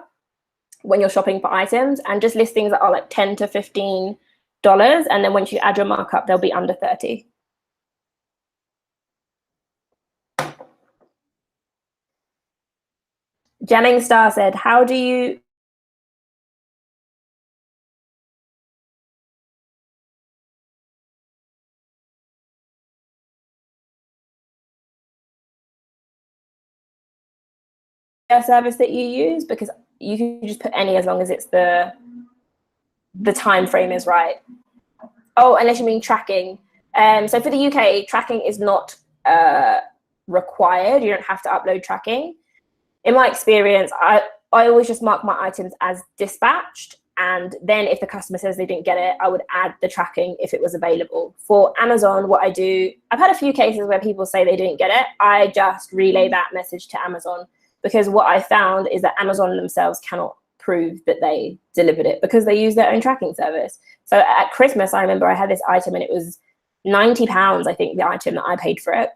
when you're shopping for items, and just listings that are like $10 to $15. And then once you add your markup, they'll be under 30. Jamming Star said, how do you service that you use? Because you can just put any as long as it's the time frame is right. Oh, unless you mean tracking. So for the UK, tracking is not required. You don't have to upload tracking. In my experience, I always just mark my items as dispatched, and then if the customer says they didn't get it, I would add the tracking if it was available. For Amazon, what I do, I've had a few cases where people say they didn't get it. I just relay that message to Amazon, because what I found is that Amazon themselves cannot prove that they delivered it because they use their own tracking service. So at Christmas, I remember I had this item and it was £90, I think, the item that I paid for it.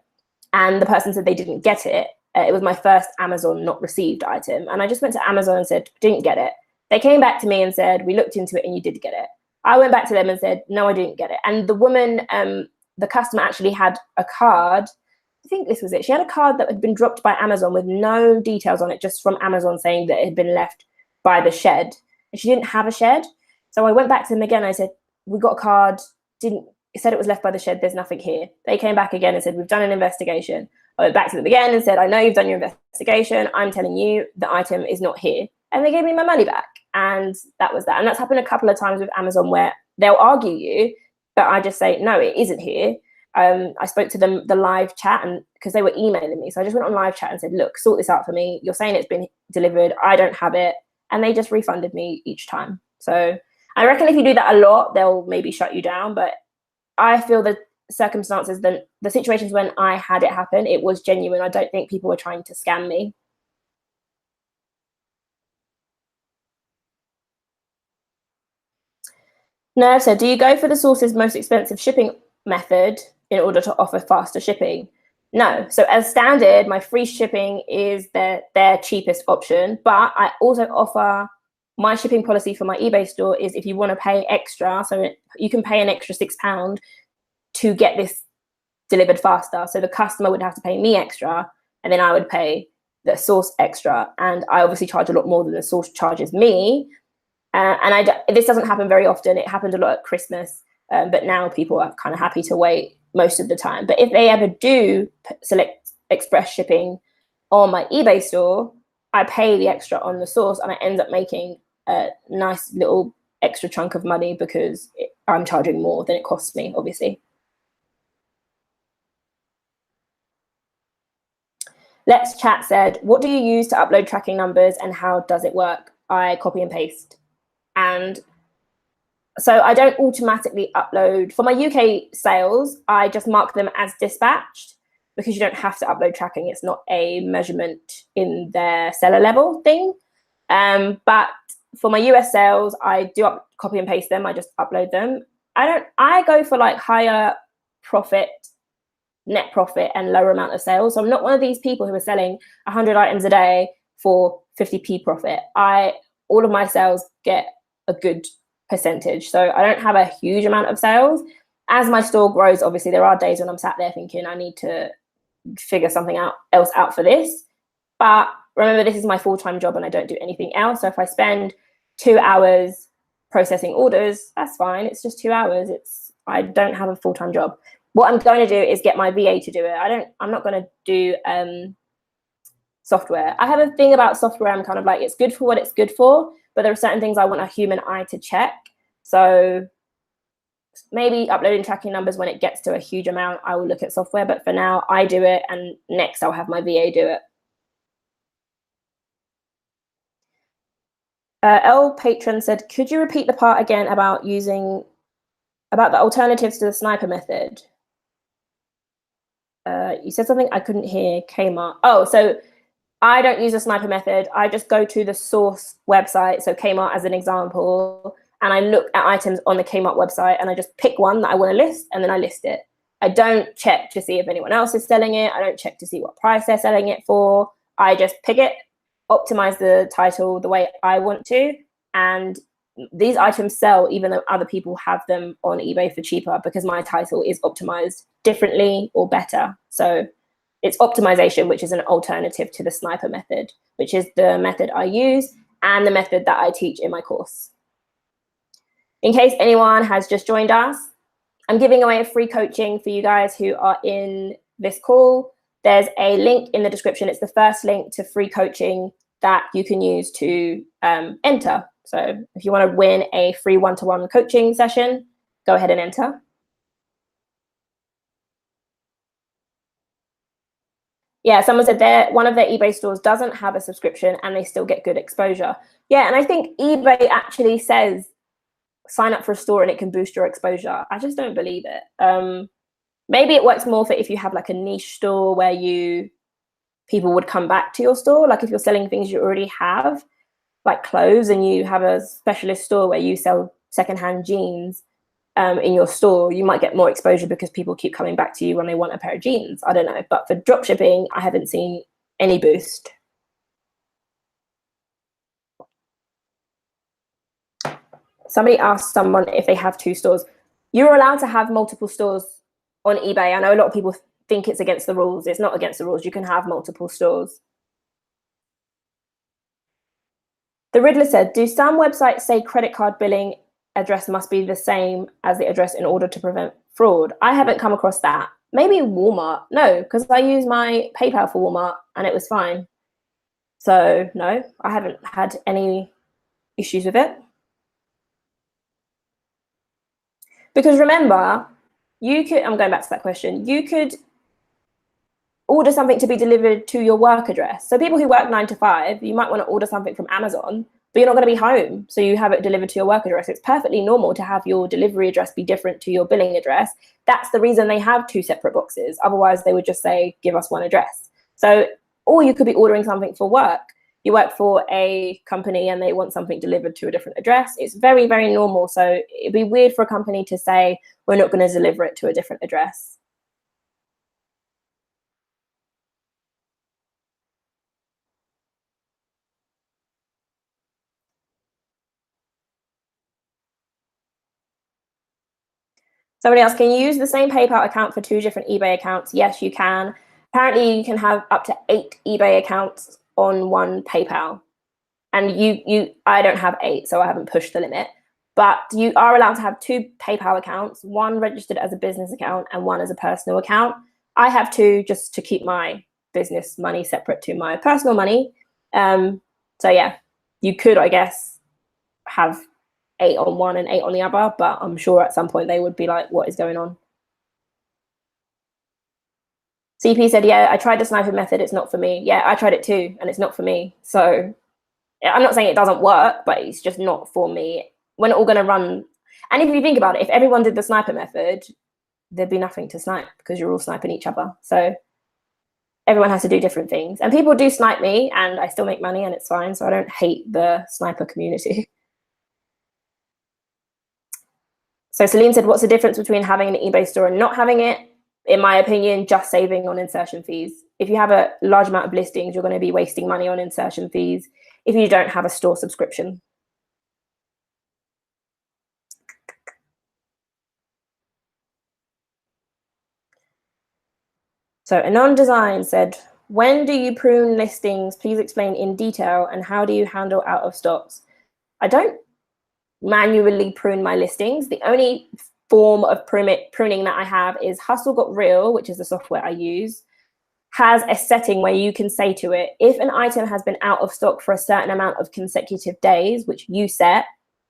And the person said they didn't get it. It was my first Amazon not received item. And I just went to Amazon and said, didn't get it. They came back to me and said, we looked into it and you did get it. I went back to them and said, no, I didn't get it. And the woman, the customer actually had a card. I think this was it. She had a card that had been dropped by Amazon with no details on it, just from Amazon saying that it had been left by the shed. And she didn't have a shed. So I went back to them again. I said, we got a card, it said it was left by the shed. There's nothing here. They came back again and said, we've done an investigation. I went back to them again and said, I know you've done your investigation. I'm telling you the item is not here. And they gave me my money back. And that was that. And that's happened a couple of times with Amazon where they'll argue you, but I just say, no, it isn't here. I spoke to them, the live chat, and because they were emailing me. So I just went on live chat and said, look, sort this out for me. You're saying it's been delivered. I don't have it. And they just refunded me each time. So I reckon if you do that a lot, they'll maybe shut you down. But I feel the circumstances, the situations when I had it happen, it was genuine. I don't think people were trying to scam me. Nerve said, do you go for the source's most expensive shipping method in order to offer faster shipping? No. So as standard, my free shipping is their cheapest option, but I also offer, my shipping policy for my eBay store is if you want to pay extra, so you can pay an extra £6 to get this delivered faster. So the customer would have to pay me extra, and then I would pay the source extra. And I obviously charge a lot more than the source charges me. This doesn't happen very often. It happened a lot at Christmas, but now people are kind of happy to wait most of the time. But if they ever do select express shipping on my eBay store, I pay the extra on the source, and I end up making a nice little extra chunk of money because I'm charging more than it costs me, obviously. Let's Chat said, what do you use to upload tracking numbers and how does it work? I copy and paste. And so I don't automatically upload. For my UK sales, I just mark them as dispatched because you don't have to upload tracking. It's not a measurement in their seller level thing. But for my US sales, I do copy and paste them. I just upload them. I go for like higher profit, net profit, and lower amount of sales. So I'm not one of these people who are selling 100 items a day for 50p profit. All of my sales get a good percentage. So I don't have a huge amount of sales. As my store grows, obviously there are days when I'm sat there thinking I need to figure something else out for this. But remember, this is my full-time job and I don't do anything else. So if I spend 2 hours processing orders, that's fine. It's just 2 hours. I don't have a full-time job. What I'm going to do is get my VA to do it. I'm not going to do software. I have a thing about software. I'm kind of like, it's good for what it's good for, but there are certain things I want a human eye to check. So maybe uploading tracking numbers when it gets to a huge amount, I will look at software. But for now, I do it, and next I'll have my VA do it. L Patron said, could you repeat the part again about the alternatives to the sniper method? You said something I couldn't hear. Kmart. Oh, so I don't use a sniper method. I just go to the source website, so Kmart as an example, and I look at items on the Kmart website and I just pick one that I want to list and then I list it. I don't check to see if anyone else is selling it. I don't check to see what price they're selling it for. I just pick it, optimize the title the way I want to, and these items sell even though other people have them on eBay for cheaper because my title is optimized differently or better. So it's optimization, which is an alternative to the sniper method, which is the method I use and the method that I teach in my course. In case anyone has just joined us, I'm giving away a free coaching for you guys who are in this call. There's a link in the description. It's the first link to free coaching that you can use to enter. So if you want to win a free one-to-one coaching session, go ahead and enter. Yeah, someone said one of their eBay stores doesn't have a subscription and they still get good exposure. Yeah, and I think eBay actually says sign up for a store and it can boost your exposure. I just don't believe it. Maybe it works more for if you have like a niche store where people would come back to your store. Like if you're selling things you already have, like clothes, and you have a specialist store where you sell secondhand jeans in your store, you might get more exposure because people keep coming back to you when they want a pair of jeans. I don't know. But for dropshipping, I haven't seen any boost. Somebody asked someone if they have 2 stores. You're allowed to have multiple stores on eBay. I know a lot of people think it's against the rules. It's not against the rules. You can have multiple stores. The Riddler said, do some websites say credit card billing address must be the same as the address in order to prevent fraud? I haven't come across that. Maybe Walmart. No, because I use my PayPal for Walmart and it was fine. So no, I haven't had any issues with it. Because remember, I'm going back to that question, you could order something to be delivered to your work address. So people who work 9 to 5, you might want to order something from Amazon, but you're not going to be home, so you have it delivered to your work address. It's perfectly normal to have your delivery address be different to your billing address. That's the reason they have 2 separate boxes. Otherwise, they would just say, give us one address. So, or you could be ordering something for work. You work for a company and they want something delivered to a different address. It's very, very normal. So it'd be weird for a company to say, we're not going to deliver it to a different address. Somebody else, can you use the same PayPal account for 2 different eBay accounts? Yes, you can. Apparently, you can have up to 8 eBay accounts on one PayPal. And I don't have 8, so I haven't pushed the limit. But you are allowed to have 2 PayPal accounts, one registered as a business account and one as a personal account. I have 2 just to keep my business money separate to my personal money. So yeah, you could, I guess, have 8 on one and 8 on the other, but I'm sure at some point they would be like, what is going on? CP said, yeah, I tried the sniper method. It's not for me. Yeah, I tried it too, and it's not for me. So I'm not saying it doesn't work, but it's just not for me. We're not all going to run. And if you think about it, if everyone did the sniper method, there'd be nothing to snipe because you're all sniping each other. So everyone has to do different things. And people do snipe me and I still make money and it's fine. So I don't hate the sniper community. So Celine said, what's the difference between having an eBay store and not having it? In my opinion, just saving on insertion fees. If you have a large amount of listings, you're going to be wasting money on insertion fees if you don't have a store subscription. So Anon Design said, when do you prune listings? Please explain in detail, and how do you handle out of stocks? I don't manually prune my listings. The only form of pruning that I have is Hustle Got Real, which is the software I use, has a setting where you can say to it, if an item has been out of stock for a certain amount of consecutive days, which you set,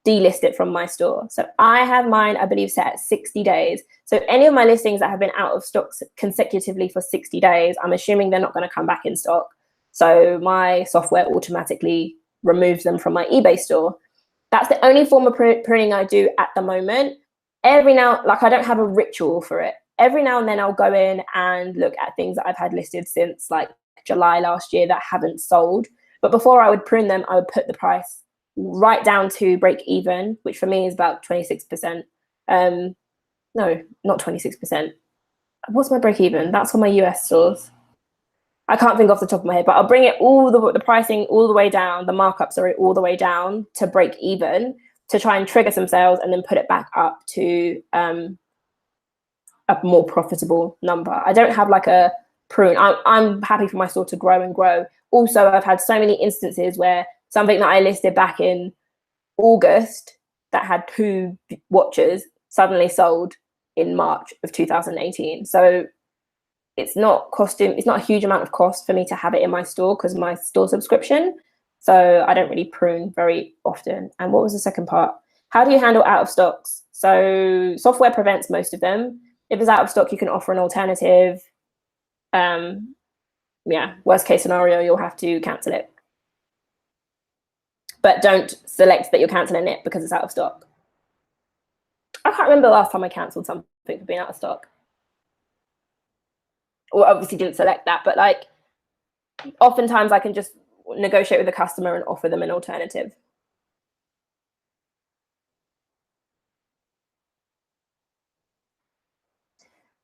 delist it from my store. So I have mine, I believe, set at 60 days. So any of my listings that have been out of stock consecutively for 60 days, I'm assuming they're not going to come back in stock. So my software automatically removes them from my eBay store. That's the only form of pruning I do at the moment. Every now, like I don't have a ritual for it. Every now and then I'll go in and look at things that I've had listed since like July last year that haven't sold. But before I would prune them, I would put the price right down to break even, which for me is about 26%. No, not 26%. What's my break even? That's on my US stores. I can't think off the top of my head, but I'll bring it the pricing all the way down, the markup, sorry, all the way down to break even to try and trigger some sales and then put it back up to a more profitable number. I don't have like a prune. I'm happy for my store to grow and grow. Also, I've had so many instances where something that I listed back in August that had 2 watches suddenly sold in March of 2018. So it's not a huge amount of cost for me to have it in my store because my store subscription. So I don't really prune very often. And what was the second part? How do you handle out of stocks? So software prevents most of them. If it's out of stock, you can offer an alternative. Yeah, worst case scenario, you'll have to cancel it. But don't select that you're canceling it because it's out of stock. I can't remember the last time I cancelled something for being out of stock. Well, obviously didn't select that, but like oftentimes I can just negotiate with the customer and offer them an alternative.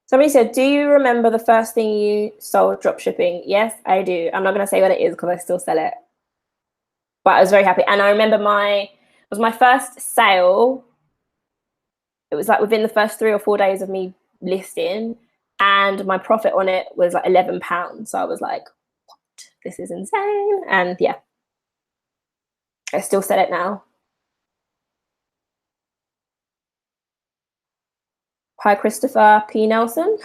Somebody said, do you remember the first thing you sold dropshipping? Yes, I do. I'm not going to say what it is because I still sell it. But I was very happy. And I remember it was my first sale. It was like within the first 3 or 4 days of me listing. And my profit on it was like £11. So I was like, what? This is insane. And yeah, I still sell it now. Hi, Christopher P. Nelson.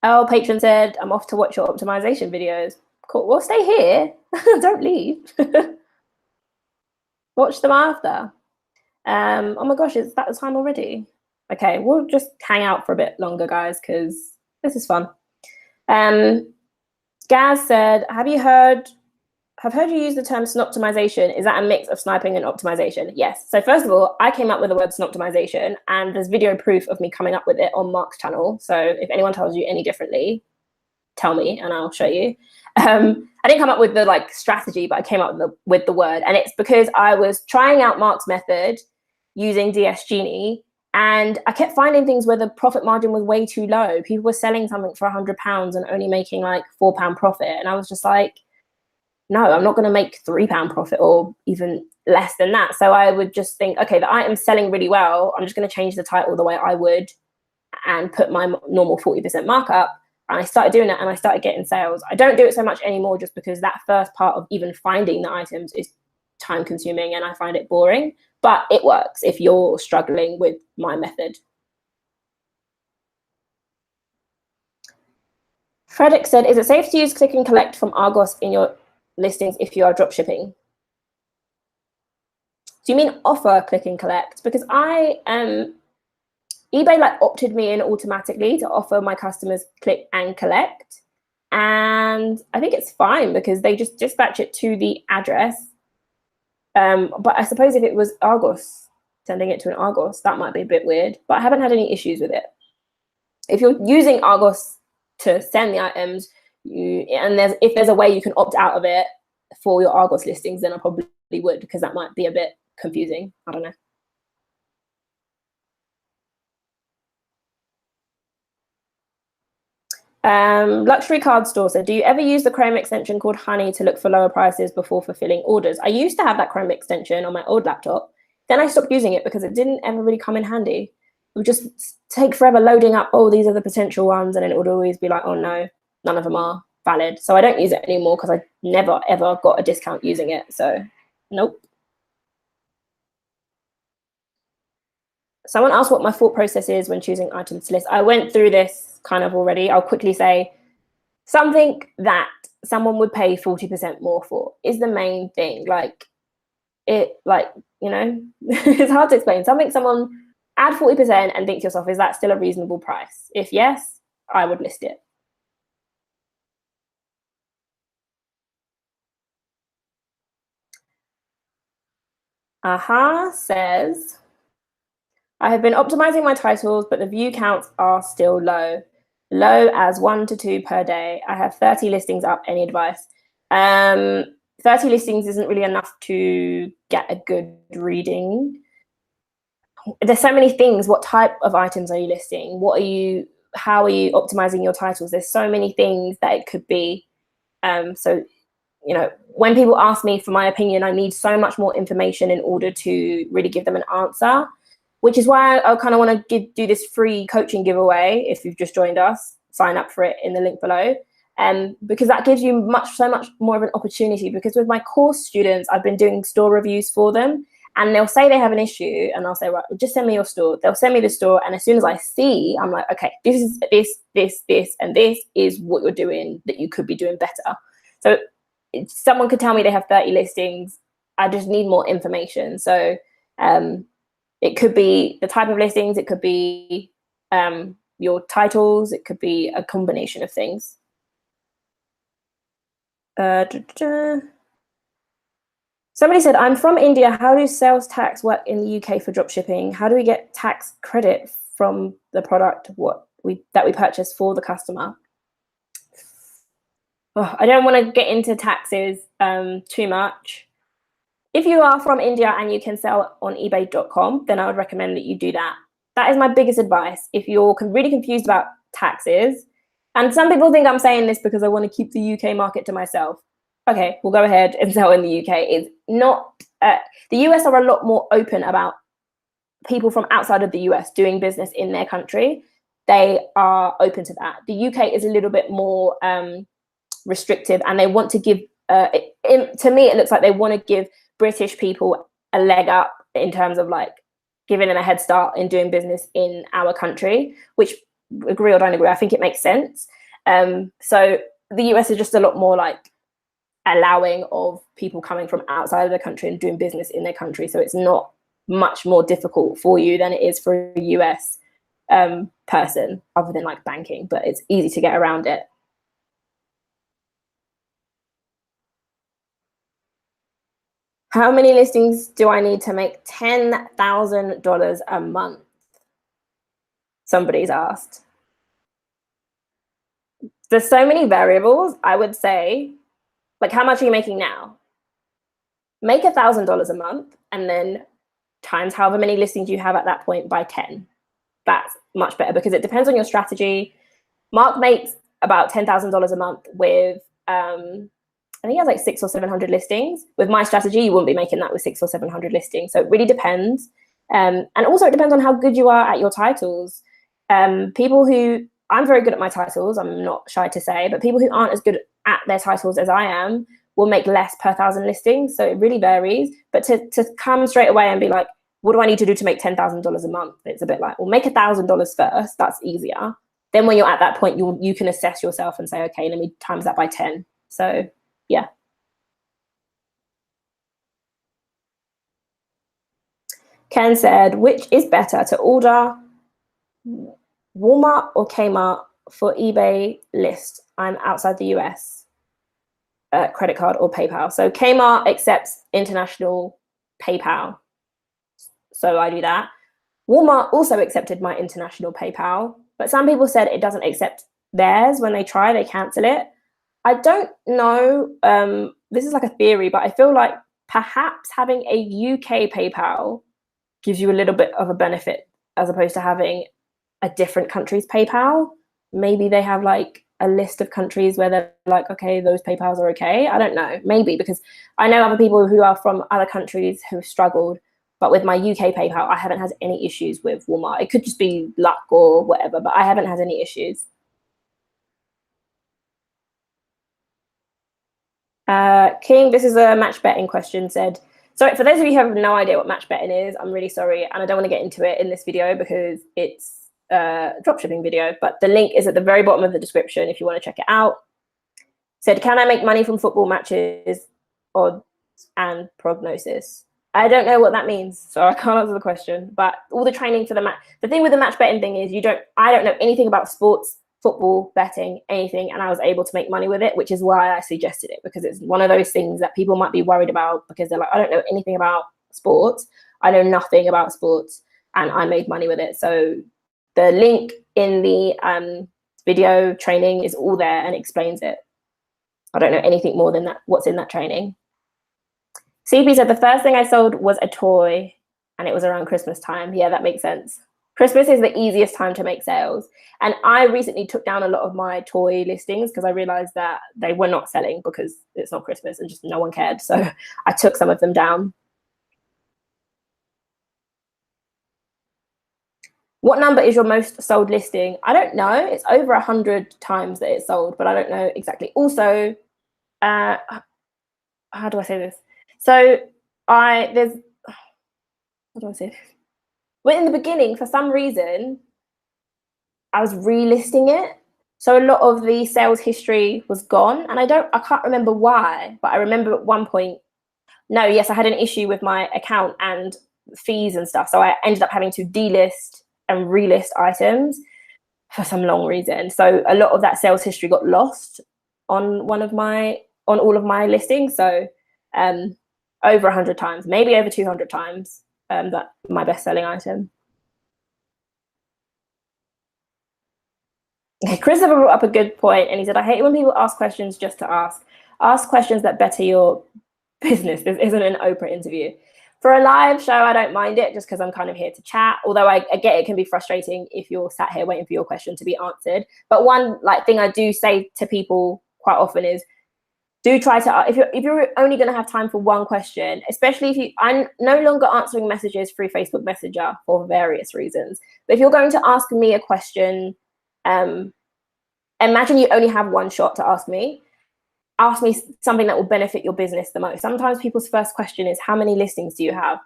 Oh, patron said, I'm off to watch your optimization videos. Cool. Well, stay here. Don't leave. Watch them after. Oh my gosh, is that the time already? Okay, we'll just hang out for a bit longer, guys, because this is fun. Gaz said, I've heard you use the term snoptimization. Is that a mix of sniping and optimization? Yes. So first of all, I came up with the word snoptimization, and there's video proof of me coming up with it on Mark's channel. So if anyone tells you any differently, tell me and I'll show you. I didn't come up with the like strategy, but I came up with the word, and it's because I was trying out Mark's method using DS Genie, and I kept finding things where the profit margin was way too low. People were selling something for £100 and only making like £4 profit, and I was just like, no, I'm not going to make £3 profit or even less than that. So I would just think, okay, the item's selling really well. I'm just going to change the title the way I would and put my normal 40% markup. And I started doing that and I started getting sales. I don't do it so much anymore just because that first part of even finding the items is time consuming and I find it boring, but it works if you're struggling with my method. Frederick said, is it safe to use click and collect from Argos in your listings if you are dropshipping? Do you mean offer click and collect? Because eBay like opted me in automatically to offer my customers click and collect. And I think it's fine because they just dispatch it to the address. But I suppose if it was Argos, sending it to an Argos, that might be a bit weird, but I haven't had any issues with it. If you're using Argos to send the items, if there's a way you can opt out of it for your Argos listings, then I probably would, because that might be a bit confusing. I don't know. Luxury card store. So do you ever use the Chrome extension called Honey to look for lower prices before fulfilling orders? I used to have that Chrome extension on my old laptop. Then I stopped using it because it didn't ever really come in handy. It would just take forever loading up, oh, these are the potential ones. And then it would always be like, oh no, none of them are valid. So I don't use it anymore because I never, ever got a discount using it. So nope. Someone asked what my thought process is when choosing items to list. I went through this kind of already. I'll quickly say something that someone would pay 40% more for is the main thing. Like, it's hard to explain. Something someone add 40% and think to yourself, is that still a reasonable price? If yes, I would list it. Aha says, I have been optimizing my titles, but the view counts are still low. Low as 1 to 2 per day. I have 30 listings up. Any advice? 30 listings isn't really enough to get a good reading. There's so many things. What type of items are you listing? How are you optimizing your titles? There's so many things that it could be. So, when people ask me for my opinion, I need so much more information in order to really give them an answer, which is why I kind of want to do this free coaching giveaway. If you've just joined us, sign up for it in the link below. Because that gives you so much more of an opportunity, because with my course students, I've been doing store reviews for them, and they'll say they have an issue and I'll say, right, well, just send me your store. They'll send me the store. And as soon as I see, I'm like, okay, this is this, and this is what you're doing that you could be doing better. So someone could tell me they have 30 listings. I just need more information. So it could be the type of listings. It could be your titles. It could be a combination of things. Somebody said, I'm from India. How does sales tax work in the UK for dropshipping? How do we get tax credit from the product that we purchase for the customer? I don't want to get into taxes too much. If you are from India and you can sell on ebay.com, then I would recommend that you do that. That is my biggest advice. If you're really confused about taxes, and some people think I'm saying this because I want to keep the UK market to myself. Okay, we'll go ahead and sell in the UK. It's not, the US are a lot more open about people from outside of the US doing business in their country. They are open to that. The UK is a little bit more restrictive, and they want to give, to me, it looks like they want to give British people a leg up in terms of like giving them a head start in doing business in our country, which, agree or don't agree, I think it makes sense. So the US is just a lot more like allowing of people coming from outside of the country and doing business in their country. So it's not much more difficult for you than it is for a US person, other than like banking, but it's easy to get around it. How many listings do I need to make $10,000 a month? Somebody's asked. There's so many variables. I would say, like, how much are you making now? Make $1,000 a month and then times however many listings you have at that point by 10. That's much better because it depends on your strategy. Mark makes about $10,000 a month with I think he has like 600 or 700 listings. With my strategy, you wouldn't be making that with 600 or 700 listings. So it really depends. And also it depends on how good you are at your titles. People who, I'm very good at my titles, I'm not shy to say, but people who aren't as good at their titles as I am will make less per 1,000 listings. So it really varies. But to come straight away and be like, what do I need to do to make $10,000 a month? It's a bit like, well, make $1,000 first. That's easier. Then when you're at that point, you can assess yourself and say, okay, let me times that by 10. So yeah. Ken said, which is better to order Walmart or Kmart for eBay list? I'm outside the US. Credit card or PayPal. So Kmart accepts international PayPal. So I do that. Walmart also accepted my international PayPal, but some people said it doesn't accept theirs. When they try, they cancel it. I don't know. This is like a theory, but I feel like perhaps having a UK PayPal gives you a little bit of a benefit as opposed to having a different country's PayPal. Maybe they have like a list of countries where they're like, okay, those PayPals are okay. I don't know, maybe, because I know other people who are from other countries who have struggled, but with my UK PayPal, I haven't had any issues with Walmart. It could just be luck or whatever, but I haven't had any issues. King, this is a match betting question, said, sorry, for those of you who have no idea what match betting is, I'm really sorry, and I don't want to get into it in this video because it's dropshipping video, but the link is at the very bottom of the description if you want to check it out. Said, can I make money from football matches, odds and prognosis? I don't know what that means, so I can't answer the question. But all the training for the match, the thing with the match betting thing is I don't know anything about sports, football, betting, anything, and I was able to make money with it, which is why I suggested it, because it's one of those things that people might be worried about because they're like, I don't know anything about sports. I know nothing about sports, and I made money with it. So the link in the video training is all there and explains it. I don't know anything more than that, what's in that training. CP said, the first thing I sold was a toy and it was around Christmas time. Yeah, that makes sense. Christmas is the easiest time to make sales. And I recently took down a lot of my toy listings because I realized that they were not selling because it's not Christmas and just no one cared. So I took some of them down. What number is your most sold listing? I don't know. It's over 100 times that it's sold, but I don't know exactly. Also, how do I say this? So how do I say this? Well, in the beginning, for some reason, I was relisting it. So a lot of the sales history was gone. And I can't remember why, but I remember at one point, I had an issue with my account and fees and stuff. So I ended up having to delist and relist items for some long reason. So a lot of that sales history got lost on all of my listings. So over 100 times, maybe over 200 times, that my best-selling item. Okay, Christopher brought up a good point, and he said, I hate when people ask questions just to ask. Ask questions that better your business. This isn't an Oprah interview. For a live show, I don't mind it just because I'm kind of here to chat. Although I get it can be frustrating if you're sat here waiting for your question to be answered. But one thing I do say to people quite often is, do try to, if you're only going to have time for one question, especially I'm no longer answering messages through Facebook Messenger for various reasons. But if you're going to ask me a question, imagine you only have one shot to ask me something that will benefit your business the most. Sometimes people's first question is, how many listings do you have?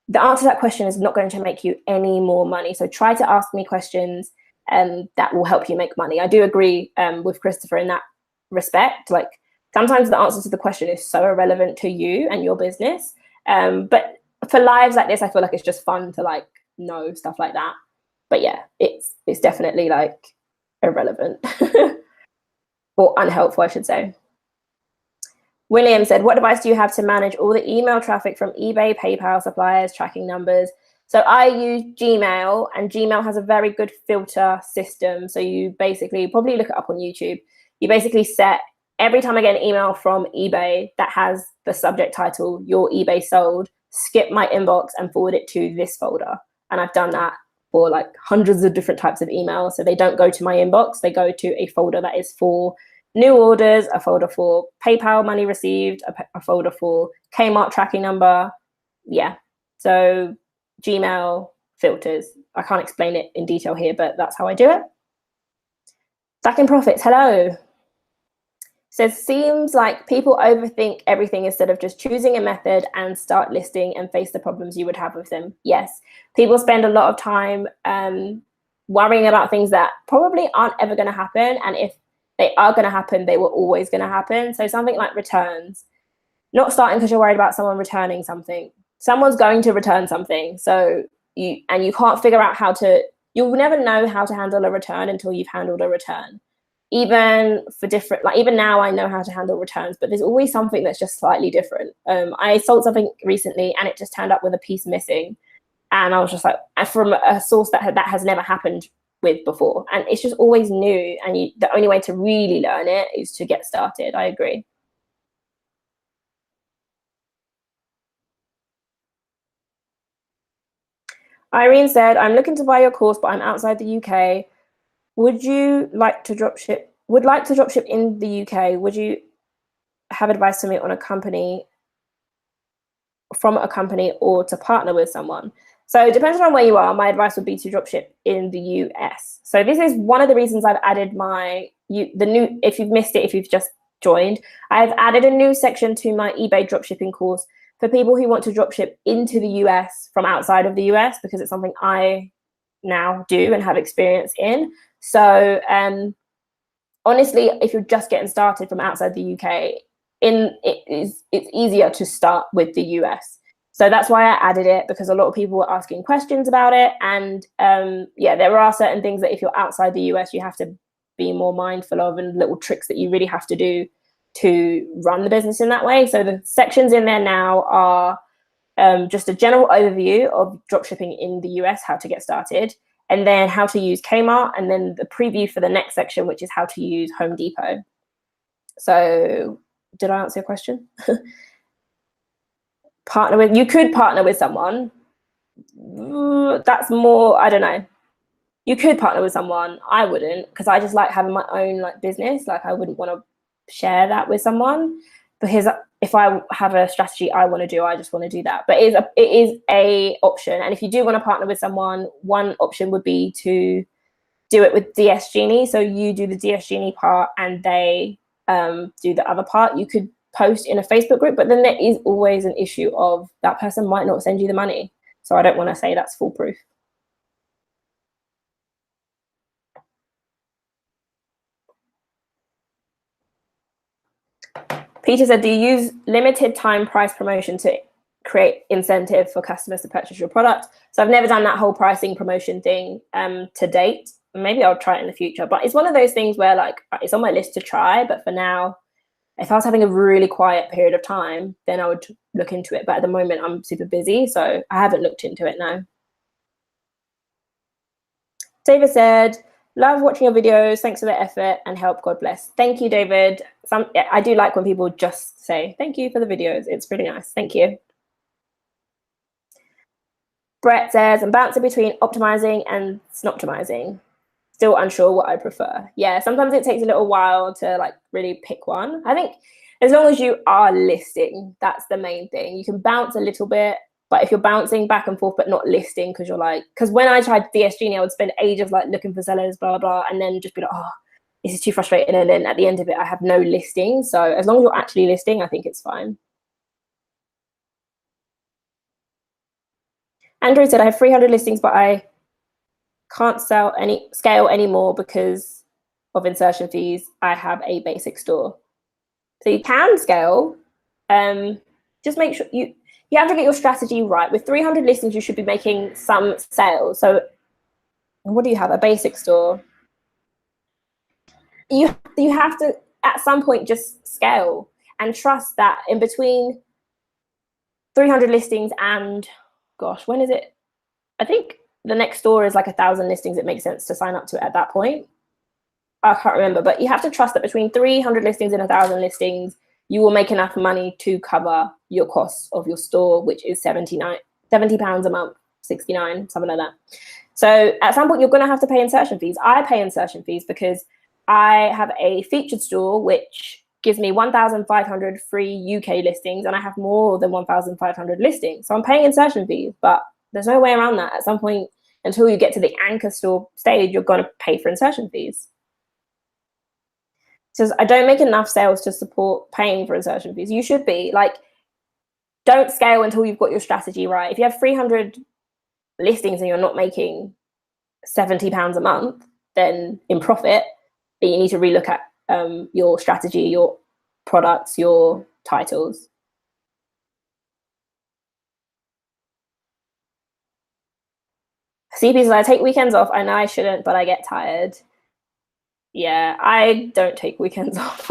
The answer to that question is not going to make you any more money. So try to ask me questions that will help you make money. I do agree with Christopher in that respect. Like, sometimes the answer to the question is so irrelevant to you and your business. But for lives like this, I feel like it's just fun to know stuff like that. But yeah, it's definitely irrelevant or unhelpful, I should say. William said, what advice do you have to manage all the email traffic from eBay, PayPal, suppliers, tracking numbers? So I use Gmail, and Gmail has a very good filter system. So you basically, probably look it up on YouTube. You basically set, every time I get an email from eBay that has the subject title, your eBay sold, skip my inbox and forward it to this folder. And I've done that for hundreds of different types of emails. So they don't go to my inbox, they go to a folder that is for New orders, a folder for PayPal money received, a folder for Kmart tracking number. Yeah. So Gmail filters. I can't explain it in detail here, but that's how I do it. Stacking profits. Hello. So seems like people overthink everything instead of just choosing a method and start listing and face the problems you would have with them. Yes. People spend a lot of time worrying about things that probably aren't ever going to happen. And if they are going to happen, they were always going to happen. So something like returns, not starting because you're worried about someone returning something. Someone's going to return something. So you can't figure out you'll never know how to handle a return until you've handled a return. Even for different, like even now I know how to handle returns, but there's always something that's just slightly different. I sold something recently and it just turned up with a piece missing. And I was just like, from a source that has never happened with before. And it's just always new. And the only way to really learn it is to get started. I agree. Irene said, I'm looking to buy your course, but I'm outside the UK. Would you like to dropship? Would like to dropship in the UK. Would you have advice to me on from a company or to partner with someone? So depending on where you are, my advice would be to dropship in the US. So this is one of the reasons I've added if you've missed it, if you've just joined, I've added a new section to my eBay dropshipping course for people who want to dropship into the US from outside of the US, because it's something I now do and have experience in. So honestly, if you're just getting started from outside the UK, it's easier to start with the US. So that's why I added it, because a lot of people were asking questions about it. And there are certain things that if you're outside the US, you have to be more mindful of, and little tricks that you really have to do to run the business in that way. So the sections in there now are just a general overview of dropshipping in the US, how to get started, and then how to use Kmart, and then the preview for the next section, which is how to use Home Depot. So did I answer your question? You could partner with someone. That's more, I don't know. You could partner with someone. I wouldn't, because I just like having my own business. I wouldn't want to share that with someone, because if I have a strategy I want to do, I just want to do that. But it is a option. And if you do want to partner with someone, one option would be to do it with DS Genie. So you do the DS Genie part and they do the other part. You could post in a Facebook group, but then there is always an issue of that person might not send you the money. So I don't want to say that's foolproof. Peter said, do you use limited time price promotion to create incentive for customers to purchase your product? So I've never done that whole pricing promotion thing to date. Maybe I'll try it in the future, but it's one of those things where it's on my list to try, but for now, if I was having a really quiet period of time, then I would look into it. But at the moment, I'm super busy, so I haven't looked into it now. David said, love watching your videos. Thanks for the effort and help. God bless. Thank you, David. I do like when people just say, thank you for the videos. It's really nice. Thank you. Brett says, I'm bouncing between optimizing and snoptimizing. Still unsure what I prefer. Yeah, sometimes it takes a little while to really pick one. I think as long as you are listing, that's the main thing. You can bounce a little bit, but if you're bouncing back and forth but not listing, because when I tried DS Genie, I would spend ages looking for sellers, blah, blah, and then just be like, oh, this is too frustrating. And then at the end of it, I have no listing. So as long as you're actually listing, I think it's fine. Andrew said, I have 300 listings, but I can't scale anymore because of insertion fees. I have a basic store. So you can scale. Just make sure you have to get your strategy right. With 300 listings, you should be making some sales. So what do you have? A basic store. You have to, at some point, just scale and trust that in between 300 listings and, gosh, when is it? I think the next store is 1,000 listings. It makes sense to sign up to it at that point. I can't remember, but you have to trust that between 300 listings and 1,000 listings, you will make enough money to cover your costs of your store, which is £70 a month, 69, something like that. So at some point, you're going to have to pay insertion fees. I pay insertion fees because I have a featured store which gives me 1,500 free UK listings, and I have more than 1,500 listings. So I'm paying insertion fees, but there's no way around that. At some point, until you get to the anchor store stage, you're going to pay for insertion fees. So I don't make enough sales to support paying for insertion fees. You should be like, don't scale until you've got your strategy right. If you have 300 listings and you're not making £70 a month, then in profit, then you need to relook at your strategy, your products, your titles. CP says, I take weekends off. I know I shouldn't, but I get tired. Yeah, I don't take weekends off.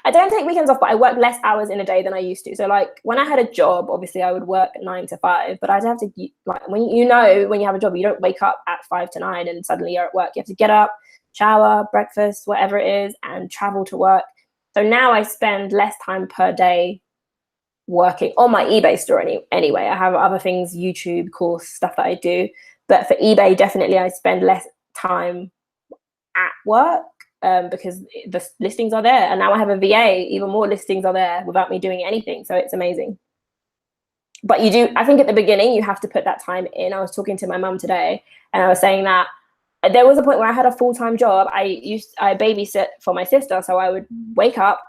I don't take weekends off, but I work less hours in a day than I used to. So like when I had a job, obviously I would work 9 to 5, but I'd have to, like, when you have a job, you don't wake up at 5 to 9 and suddenly you're at work. You have to get up, shower, breakfast, whatever it is, and travel to work. So now I spend less time per day working on my eBay store anyway. I have other things, YouTube course, stuff that I do. But for eBay, definitely I spend less time at work because the listings are there. And now I have a VA, even more listings are there without me doing anything. So it's amazing. But you do, I think at the beginning, you have to put that time in. I was talking to my mum today and I was saying that there was a point where I had a full-time job. I babysit for my sister. So I would wake up,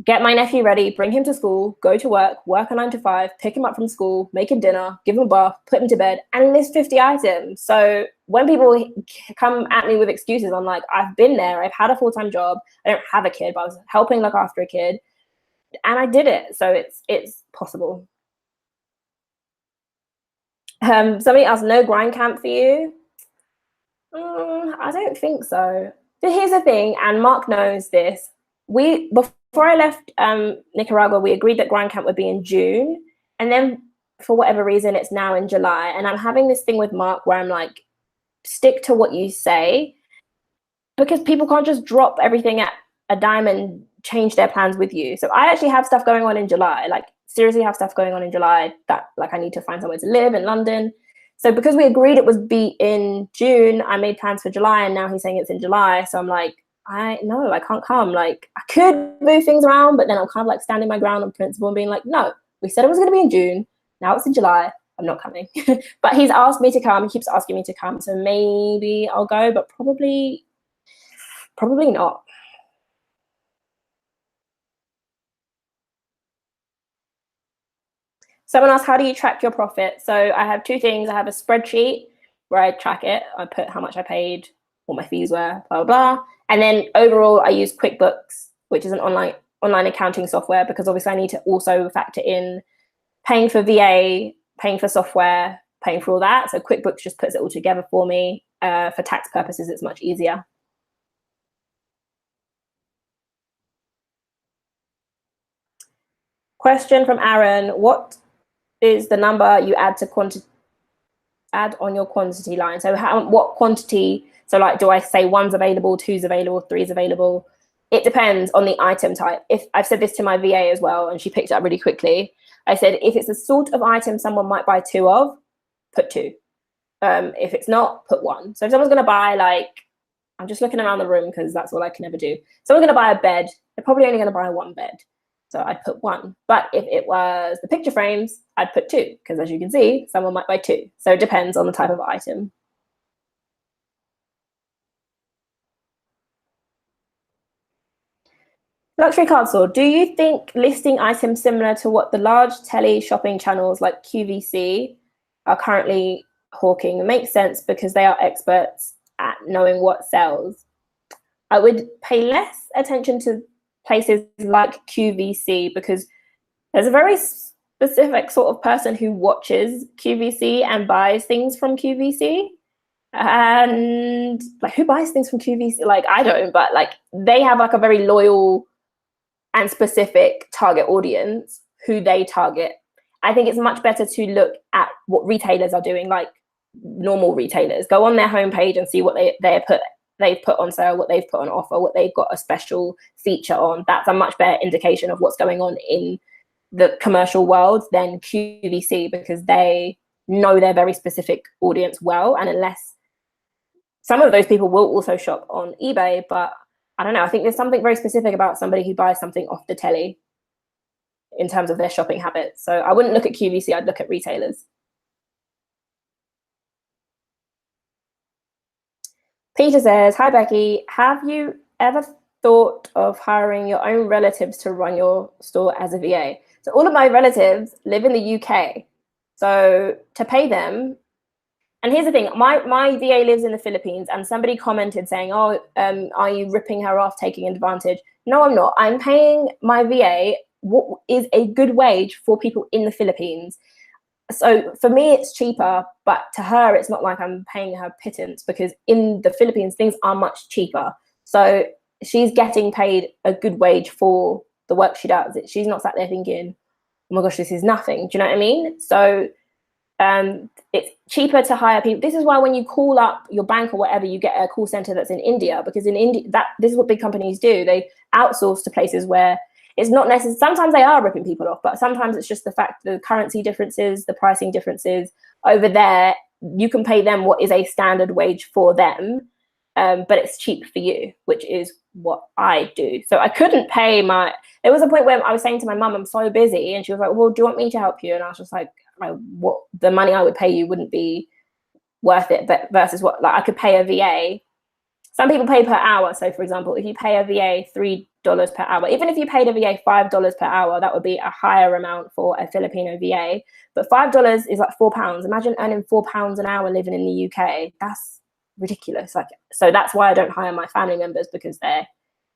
get my nephew ready, bring him to school, go to work a 9 to 5, pick him up from school, make him dinner, give him a bath, put him to bed, and list 50 items. So when people come at me with excuses, I'm like, I've been there. I've had a full-time job. I don't have a kid, but I was helping look after a kid, and I did it. So it's possible. Somebody asked, no grind camp for you? I don't think so. But here's the thing, and Mark knows this. Before I left Nicaragua, we agreed that grind camp would be in June, and then for whatever reason, it's now in July. And I'm having this thing with Mark where I'm like, stick to what you say, because people can't just drop everything at a dime and change their plans with you. So I actually have stuff going on in July, like seriously have stuff going on in July that like I need to find somewhere to live in London. So because we agreed it would be in June, I made plans for July, and now he's saying it's in July. So I'm like, I can't come. Like I could move things around, but then I'm kind of like standing my ground on principle and being like, no, we said it was going to be in June. Now it's in July. I'm not coming. But he's asked me to come. He keeps asking me to come. So maybe I'll go, but probably not. Someone asked, how do you track your profit? So I have two things. I have a spreadsheet where I track it. I put how much I paid, what my fees were, blah, blah, blah. And then overall, I use QuickBooks, which is an online accounting software, because obviously I need to also factor in paying for VA, paying for software, paying for all that. So QuickBooks just puts it all together for me. For tax purposes, it's much easier. Question from Aaron, what is the number you add on your quantity line? So what quantity? So like, do I say 1's available, 2's available, 3's available? It depends on the item type. If I've said this to my VA as well, and she picked it up really quickly. I said, if it's a sort of item someone might buy 2 of, put 2. If it's not, put 1. So if someone's going to buy, like, I'm just looking around the room because that's all I can ever do. Someone's going to buy a bed. They're probably only going to buy 1 bed. So I'd put 1. But if it was the picture frames, I'd put 2, because as you can see, someone might buy 2. So it depends on the type of item. Luxury card store. Do you think listing items similar to what the large tele shopping channels like QVC are currently hawking makes sense because they are experts at knowing what sells? I would pay less attention to places like QVC because there's a very specific sort of person who watches QVC and buys things from QVC. And like, who buys things from QVC? Like, I don't, but like they have like a very loyal and specific target audience who they target. I think it's much better to look at what retailers are doing, like normal retailers. Go on their homepage and see what they've put on sale, what they've put on offer, what they've got a special feature on. That's a much better indication of what's going on in the commercial world than QVC, because they know their very specific audience well. And unless Some of those people will also shop on eBay, but I don't know. I think there's something very specific about somebody who buys something off the telly in terms of their shopping habits. So I wouldn't look at QVC, I'd look at retailers. Peter says, hi, Becky. Have you ever thought of hiring your own relatives to run your store as a VA? So all of my relatives live in the UK. So to pay them, and here's the thing, my VA lives in the Philippines, and somebody commented saying, oh, are you ripping her off, taking advantage? No, I'm not. I'm paying my VA what is a good wage for people in the Philippines. So for me, it's cheaper, but to her, it's not like I'm paying her pittance, because in the Philippines, things are much cheaper. So she's getting paid a good wage for the work she does. She's not sat there thinking, oh my gosh, this is nothing. Do you know what I mean? So it's cheaper to hire people. This is why when you call up your bank or whatever, you get a call center that's in India, because in India, this is what big companies do. They outsource to places where it's not necessary. Sometimes they are ripping people off, but sometimes it's just the fact the currency differences, the pricing differences. Over there, you can pay them what is a standard wage for them, but it's cheap for you, which is what I do. So I couldn't pay my. There was a point where I was saying to my mum, I'm so busy, and she was like, well, do you want me to help you? And I was just like, what, the money I would pay you wouldn't be worth it, but versus what, like, I could pay a VA. Some people pay per hour. So for example, if you pay a VA $3 per hour, even if you paid a VA $5 per hour, that would be a higher amount for a Filipino VA. But $5 is like £4. Imagine earning £4 an hour living in the UK. That's ridiculous. Like, so that's why I don't hire my family members, because they're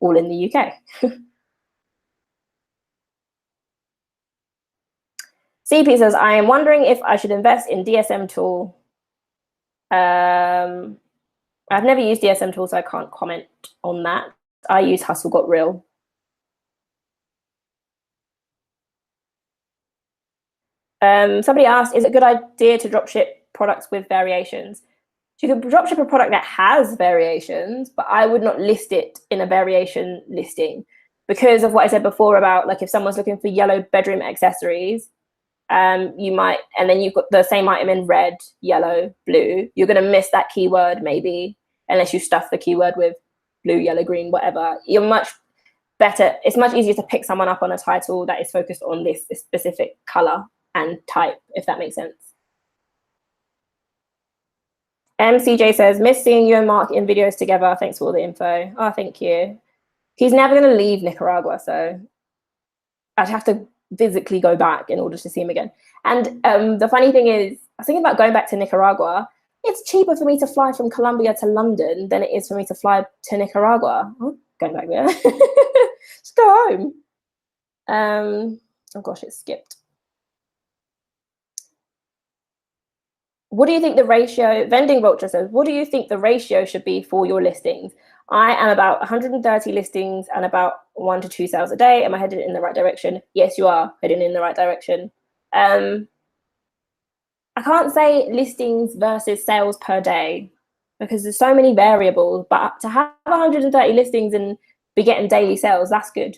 all in the UK. CP says, I am wondering if I should invest in DSM tool. I've never used DSM tool, so I can't comment on that. I use Hustle Got Real. Somebody asked, is it a good idea to dropship products with variations? So you could dropship a product that has variations, but I would not list it in a variation listing, because of what I said before about, like, if someone's looking for yellow bedroom accessories, you might, and then you've got the same item in red, yellow, blue, you're going to miss that keyword maybe, unless you stuff the keyword with blue, yellow, green, whatever. You're much better, it's much easier to pick someone up on a title that is focused on this specific color and type, if that makes sense. MCJ says, miss seeing you and Mark in videos together. Thanks for all the info. Oh, thank you. He's never going to leave Nicaragua, so I'd have to physically go back in order to see him again. And the funny thing is, I was thinking about going back to Nicaragua. It's cheaper for me to fly from Colombia to London than it is for me to fly to Nicaragua. I'm going back there. Just go home. Oh gosh, it skipped. What do you think the ratio, Vending Vulture says, what do you think the ratio should be for your listings? I am about 130 listings and about 1 to 2 sales a day. Am I headed in the right direction? Yes, you are heading in the right direction. I can't say listings versus sales per day, because there's so many variables, but to have 130 listings and be getting daily sales, that's good.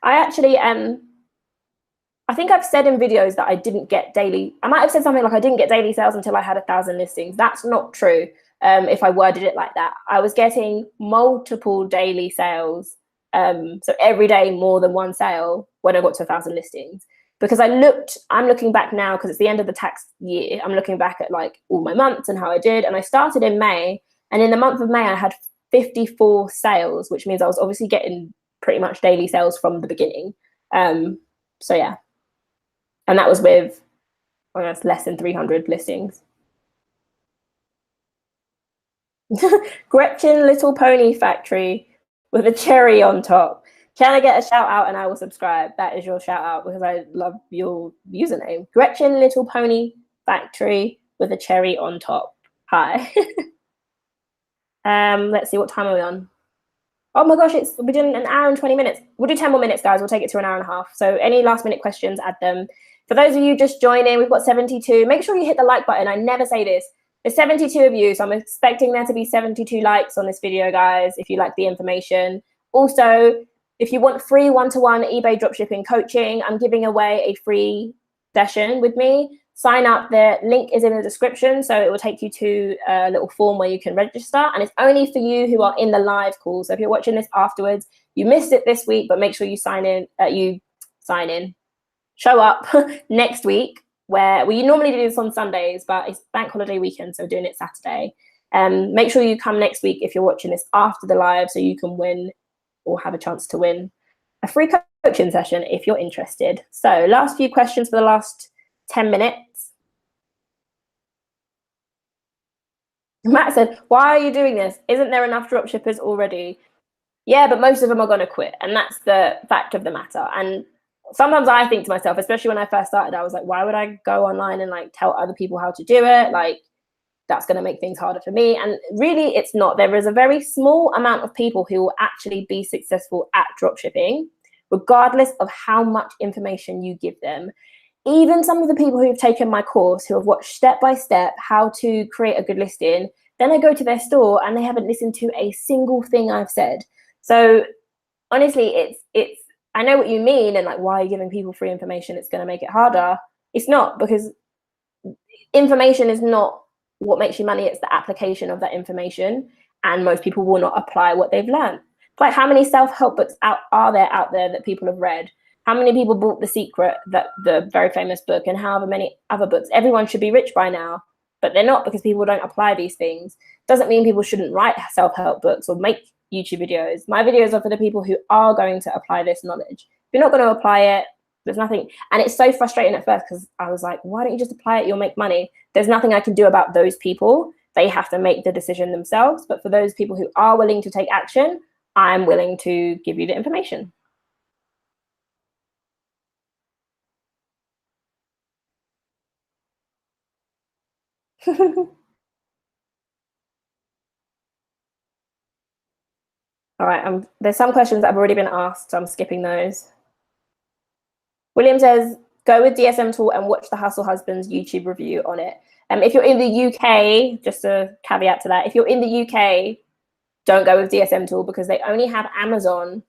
I actually, I think I've said in videos that I didn't get daily, I might have said something like I didn't get daily sales until I had 1,000 listings. That's not true. If I worded it like that, I was getting multiple daily sales. So every day more than one sale when I got to 1,000 listings, because I'm looking back now, because it's the end of the tax year. I'm looking back at like all my months and how I did. And I started in May, and in the month of May, I had 54 sales, which means I was obviously getting pretty much daily sales from the beginning. So yeah. And that was with, I guess, less than 300 listings. Gretchen Little Pony Factory with a cherry on top. Can I get a shout out and I will subscribe? That is your shout out, because I love your username. Gretchen Little Pony Factory with a cherry on top. Hi. Let's see, what time are we on? Oh my gosh, we're doing an hour and 20 minutes. We'll do 10 more minutes, guys. We'll take it to an hour and a half. So any last minute questions, add them. For those of you just joining, we've got 72. Make sure you hit the like button. I never say this. There's 72 of you, so I'm expecting there to be 72 likes on this video, guys, if you like the information. Also, if you want free one-to-one eBay dropshipping coaching, I'm giving away a free session with me sign up. The link is in the description, so it will take you to a little form where you can register, and it's only for you who are in the live call. So if you're watching this afterwards, you missed it this week, but make sure you show up next week, where we normally do this on Sundays, but it's bank holiday weekend, so we're doing it Saturday. Make sure you come next week if you're watching this after the live, so you can win or have a chance to win a free coaching session if you're interested. So last few questions for the last 10 minutes. Matt said, why are you doing this? Isn't there enough dropshippers already? Yeah, but most of them are going to quit. And that's the fact of the matter. And sometimes I think to myself, especially when I first started, I was like, why would I go online and like tell other people how to do it? Like, that's going to make things harder for me. And really, it's not. There is a very small amount of people who will actually be successful at dropshipping, regardless of how much information you give them. Even some of the people who've taken my course, who have watched step by step how to create a good listing, then I go to their store and they haven't listened to a single thing I've said. So honestly, it's I know what you mean, and like, why are you giving people free information? It's going to make it harder. It's not, because information is not what makes you money. It's the application of that information, and most people will not apply what they've learned. Like, how many self-help books are there out there that people have read? How many people bought The Secret, that the very famous book, and however many other books? Everyone should be rich by now, but they're not, because people don't apply these things. Doesn't mean people shouldn't write self-help books or make YouTube videos. My videos are for the people who are going to apply this knowledge. If you're not going to apply it, there's nothing. And it's so frustrating at first, because I was like, why don't you just apply it? You'll make money. There's nothing I can do about those people. They have to make the decision themselves. But for those people who are willing to take action, I'm willing to give you the information. All right, there's some questions that have already been asked, so I'm skipping those. William says, go with DSM Tool and watch the Hustle Husbands YouTube review on it. If you're in the UK, just a caveat to that, if you're in the UK, don't go with DSM Tool, because they only have Amazon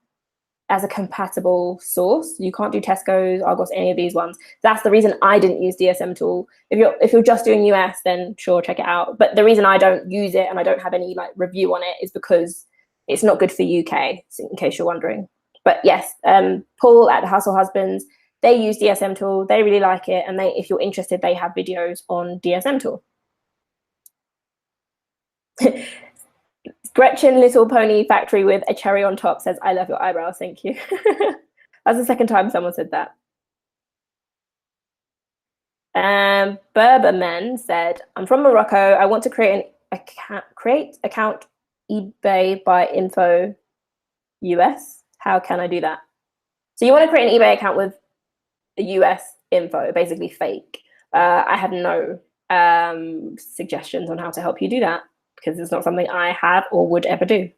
as a compatible source. You can't do Tesco's, Argos, any of these ones. That's the reason I didn't use DSM Tool. If you're just doing US, then sure, check it out. But the reason I don't use it and I don't have any like review on it is because it's not good for UK, in case you're wondering. But yes, Paul at the Hustle Husbands, they use DSM Tool. They really like it, and if you're interested, they have videos on DSM Tool. Gretchen Little Pony Factory with a cherry on top says, I love your eyebrows. Thank you. That's the second time someone said that. Berberman said, I'm from Morocco. I want to create account eBay by info US. How can I do that? So you want to create an eBay account with the US info, basically fake. I have no suggestions on how to help you do that, because it's not something I have or would ever do.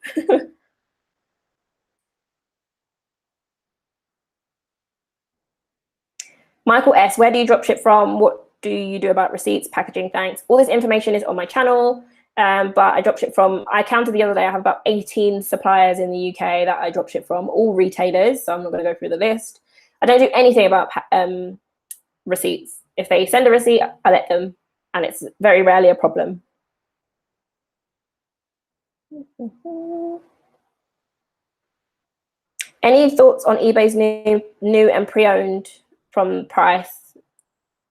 Michael S., where do you dropship from? What do you do about receipts, packaging, thanks? All this information is on my channel, but I dropship from, I counted the other day, I have about 18 suppliers in the UK that I dropship from, all retailers, so I'm not going to go through the list. I don't do anything about receipts. If they send a receipt, I let them, and it's very rarely a problem. Any thoughts on eBay's new and pre-owned from price?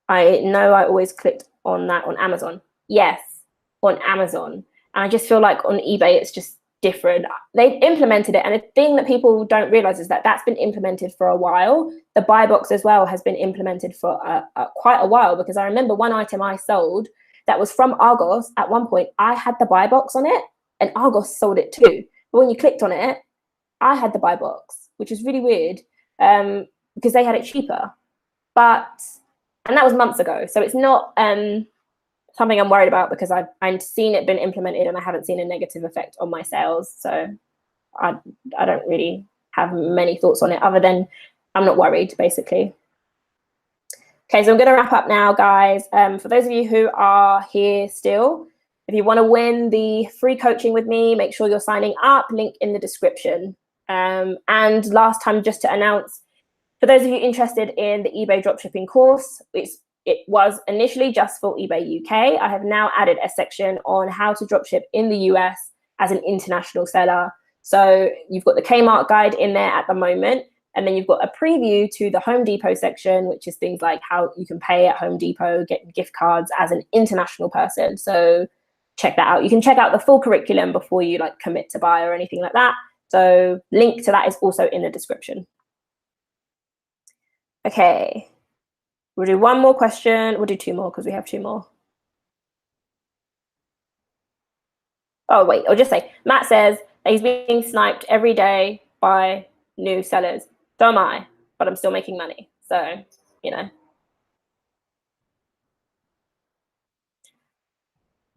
I know I always clicked on that on Amazon. Yes, on Amazon. And I just feel like on eBay, it's just different. They've implemented it. And the thing that people don't realize is that that's been implemented for a while. The buy box as well has been implemented for quite a while, because I remember one item I sold that was from Argos. At one point, I had the buy box on it, and Argos sold it too. But when you clicked on it, I had the buy box, which is really weird, because they had it cheaper. And that was months ago. So it's not something I'm worried about, because I've seen it been implemented and I haven't seen a negative effect on my sales. So I don't really have many thoughts on it, other than I'm not worried, basically. Okay, so I'm going to wrap up now, guys. For those of you who are here still, if you want to win the free coaching with me, make sure you're signing up, link in the description. And last time, just to announce, for those of you interested in the eBay dropshipping course, it it was initially just for eBay UK. I have now added a section on how to dropship in the US as an international seller. So you've got the Kmart guide in there at the moment, and then you've got a preview to the Home Depot section, which is things like how you can pay at Home Depot, get gift cards as an international person. So check that out. You can check out the full curriculum before you like commit to buy or anything like that. So link to that is also in the description. Okay, we'll do one more question. We'll do two more because we have two more. Oh, wait, I'll just say, Matt says that he's being sniped every day by new sellers. So am I, but I'm still making money. So, you know.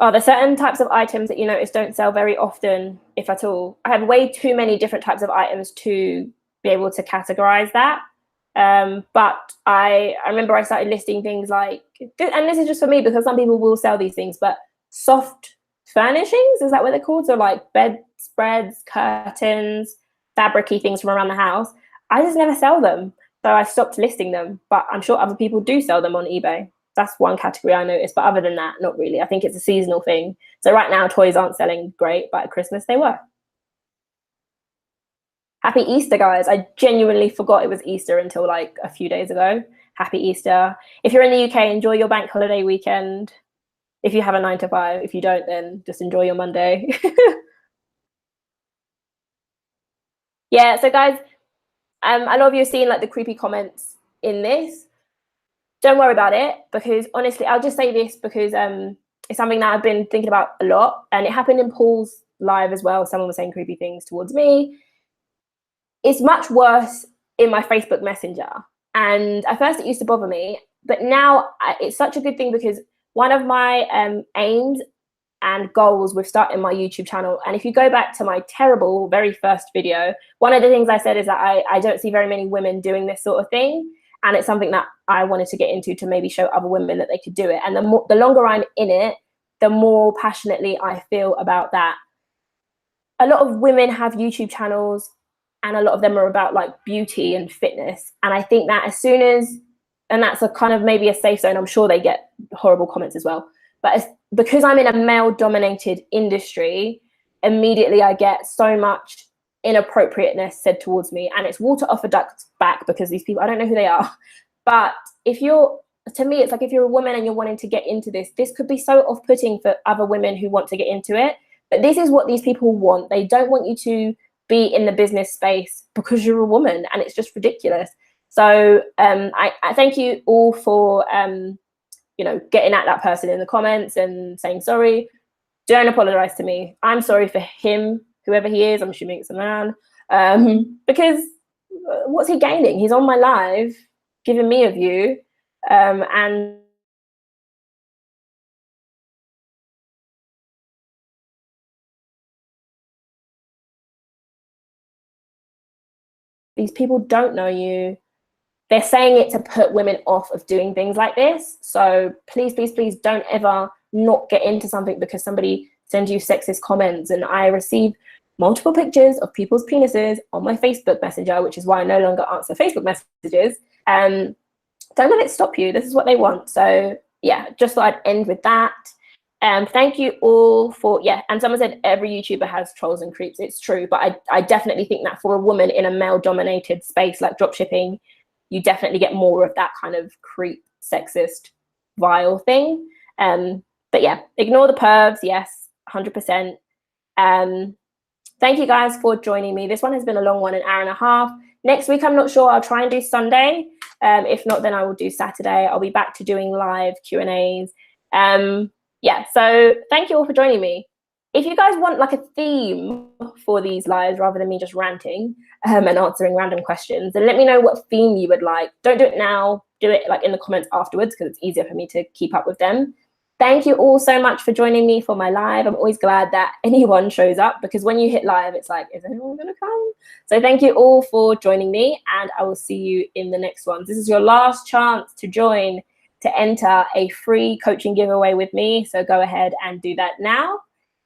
Oh, there's certain types of items that you notice don't sell very often, if at all. I have way too many different types of items to be able to categorize that. But I remember I started listing things like, and this is just for me because some people will sell these things, but soft furnishings, is that what they're called? So like bedspreads, curtains, fabric-y things from around the house. I just never sell them. So I stopped listing them, but I'm sure other people do sell them on eBay. That's one category I noticed, but other than that, not really. I think it's a seasonal thing. So right now, toys aren't selling great, but at Christmas they were. Happy Easter, guys. I genuinely forgot it was Easter until like a few days ago. Happy Easter. If you're in the UK, enjoy your bank holiday weekend. If you have a 9 to 5, if you don't, then just enjoy your Monday. Yeah, so guys, a lot of you are seeing like the creepy comments in this. Don't worry about it, because honestly, I'll just say this because it's something that I've been thinking about a lot, and it happened in Paul's live as well. Someone was saying creepy things towards me. It's much worse in my Facebook Messenger. And at first it used to bother me, but now it's such a good thing because one of my aims and goals with starting my YouTube channel, and if you go back to my terrible very first video, one of the things I said is that I don't see very many women doing this sort of thing. And it's something that I wanted to get into to maybe show other women that they could do it. And the longer I'm in it, the more passionately I feel about that. A lot of women have YouTube channels, and a lot of them are about like beauty and fitness. And I think that as soon as, and that's a kind of maybe a safe zone, I'm sure they get horrible comments as well. But because I'm in a male-dominated industry, immediately I get so much inappropriateness said towards me, and it's water off a duck's back because these people, I don't know who they are. But to me, it's like if you're a woman and you're wanting to get into this could be so off-putting for other women who want to get into it. But this is what these people want. They don't want you to be in the business space because you're a woman, and it's just ridiculous. So I thank you all for getting at that person in the comments and saying sorry. Don't apologize to me. I'm sorry for him, whoever he is. I'm assuming it's a man, because what's he gaining? He's on my live giving me a view, and these people don't know you. They're saying it to put women off of doing things like this. So please, please, please don't ever not get into something because somebody sends you sexist comments. And I receive multiple pictures of people's penises on my Facebook Messenger, which is why I no longer answer Facebook messages. Don't let it stop you. This is what they want. So yeah, just thought I'd end with that. Thank you all for, and someone said every YouTuber has trolls and creeps. It's true, but I definitely think that for a woman in a male-dominated space like dropshipping, you definitely get more of that kind of creep, sexist, vile thing. But yeah, ignore the pervs, yes, 100%. Thank you guys for joining me. This one has been a long one, an hour and a half. Next week, I'm not sure. I'll try and do Sunday. If not, then I will do Saturday. I'll be back to doing live Q&As. So thank you all for joining me. If you guys want like a theme for these lives rather than me just ranting and answering random questions, then let me know what theme you would like. Don't do it now. Do it like in the comments afterwards because it's easier for me to keep up with them. Thank you all so much for joining me for my live. I'm always glad that anyone shows up because when you hit live, it's like, is anyone going to come? So thank you all for joining me, and I will see you in the next one. This is your last chance to join to enter a free coaching giveaway with me. So go ahead and do that now.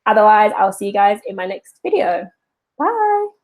Otherwise, I'll see you guys in my next video. Bye.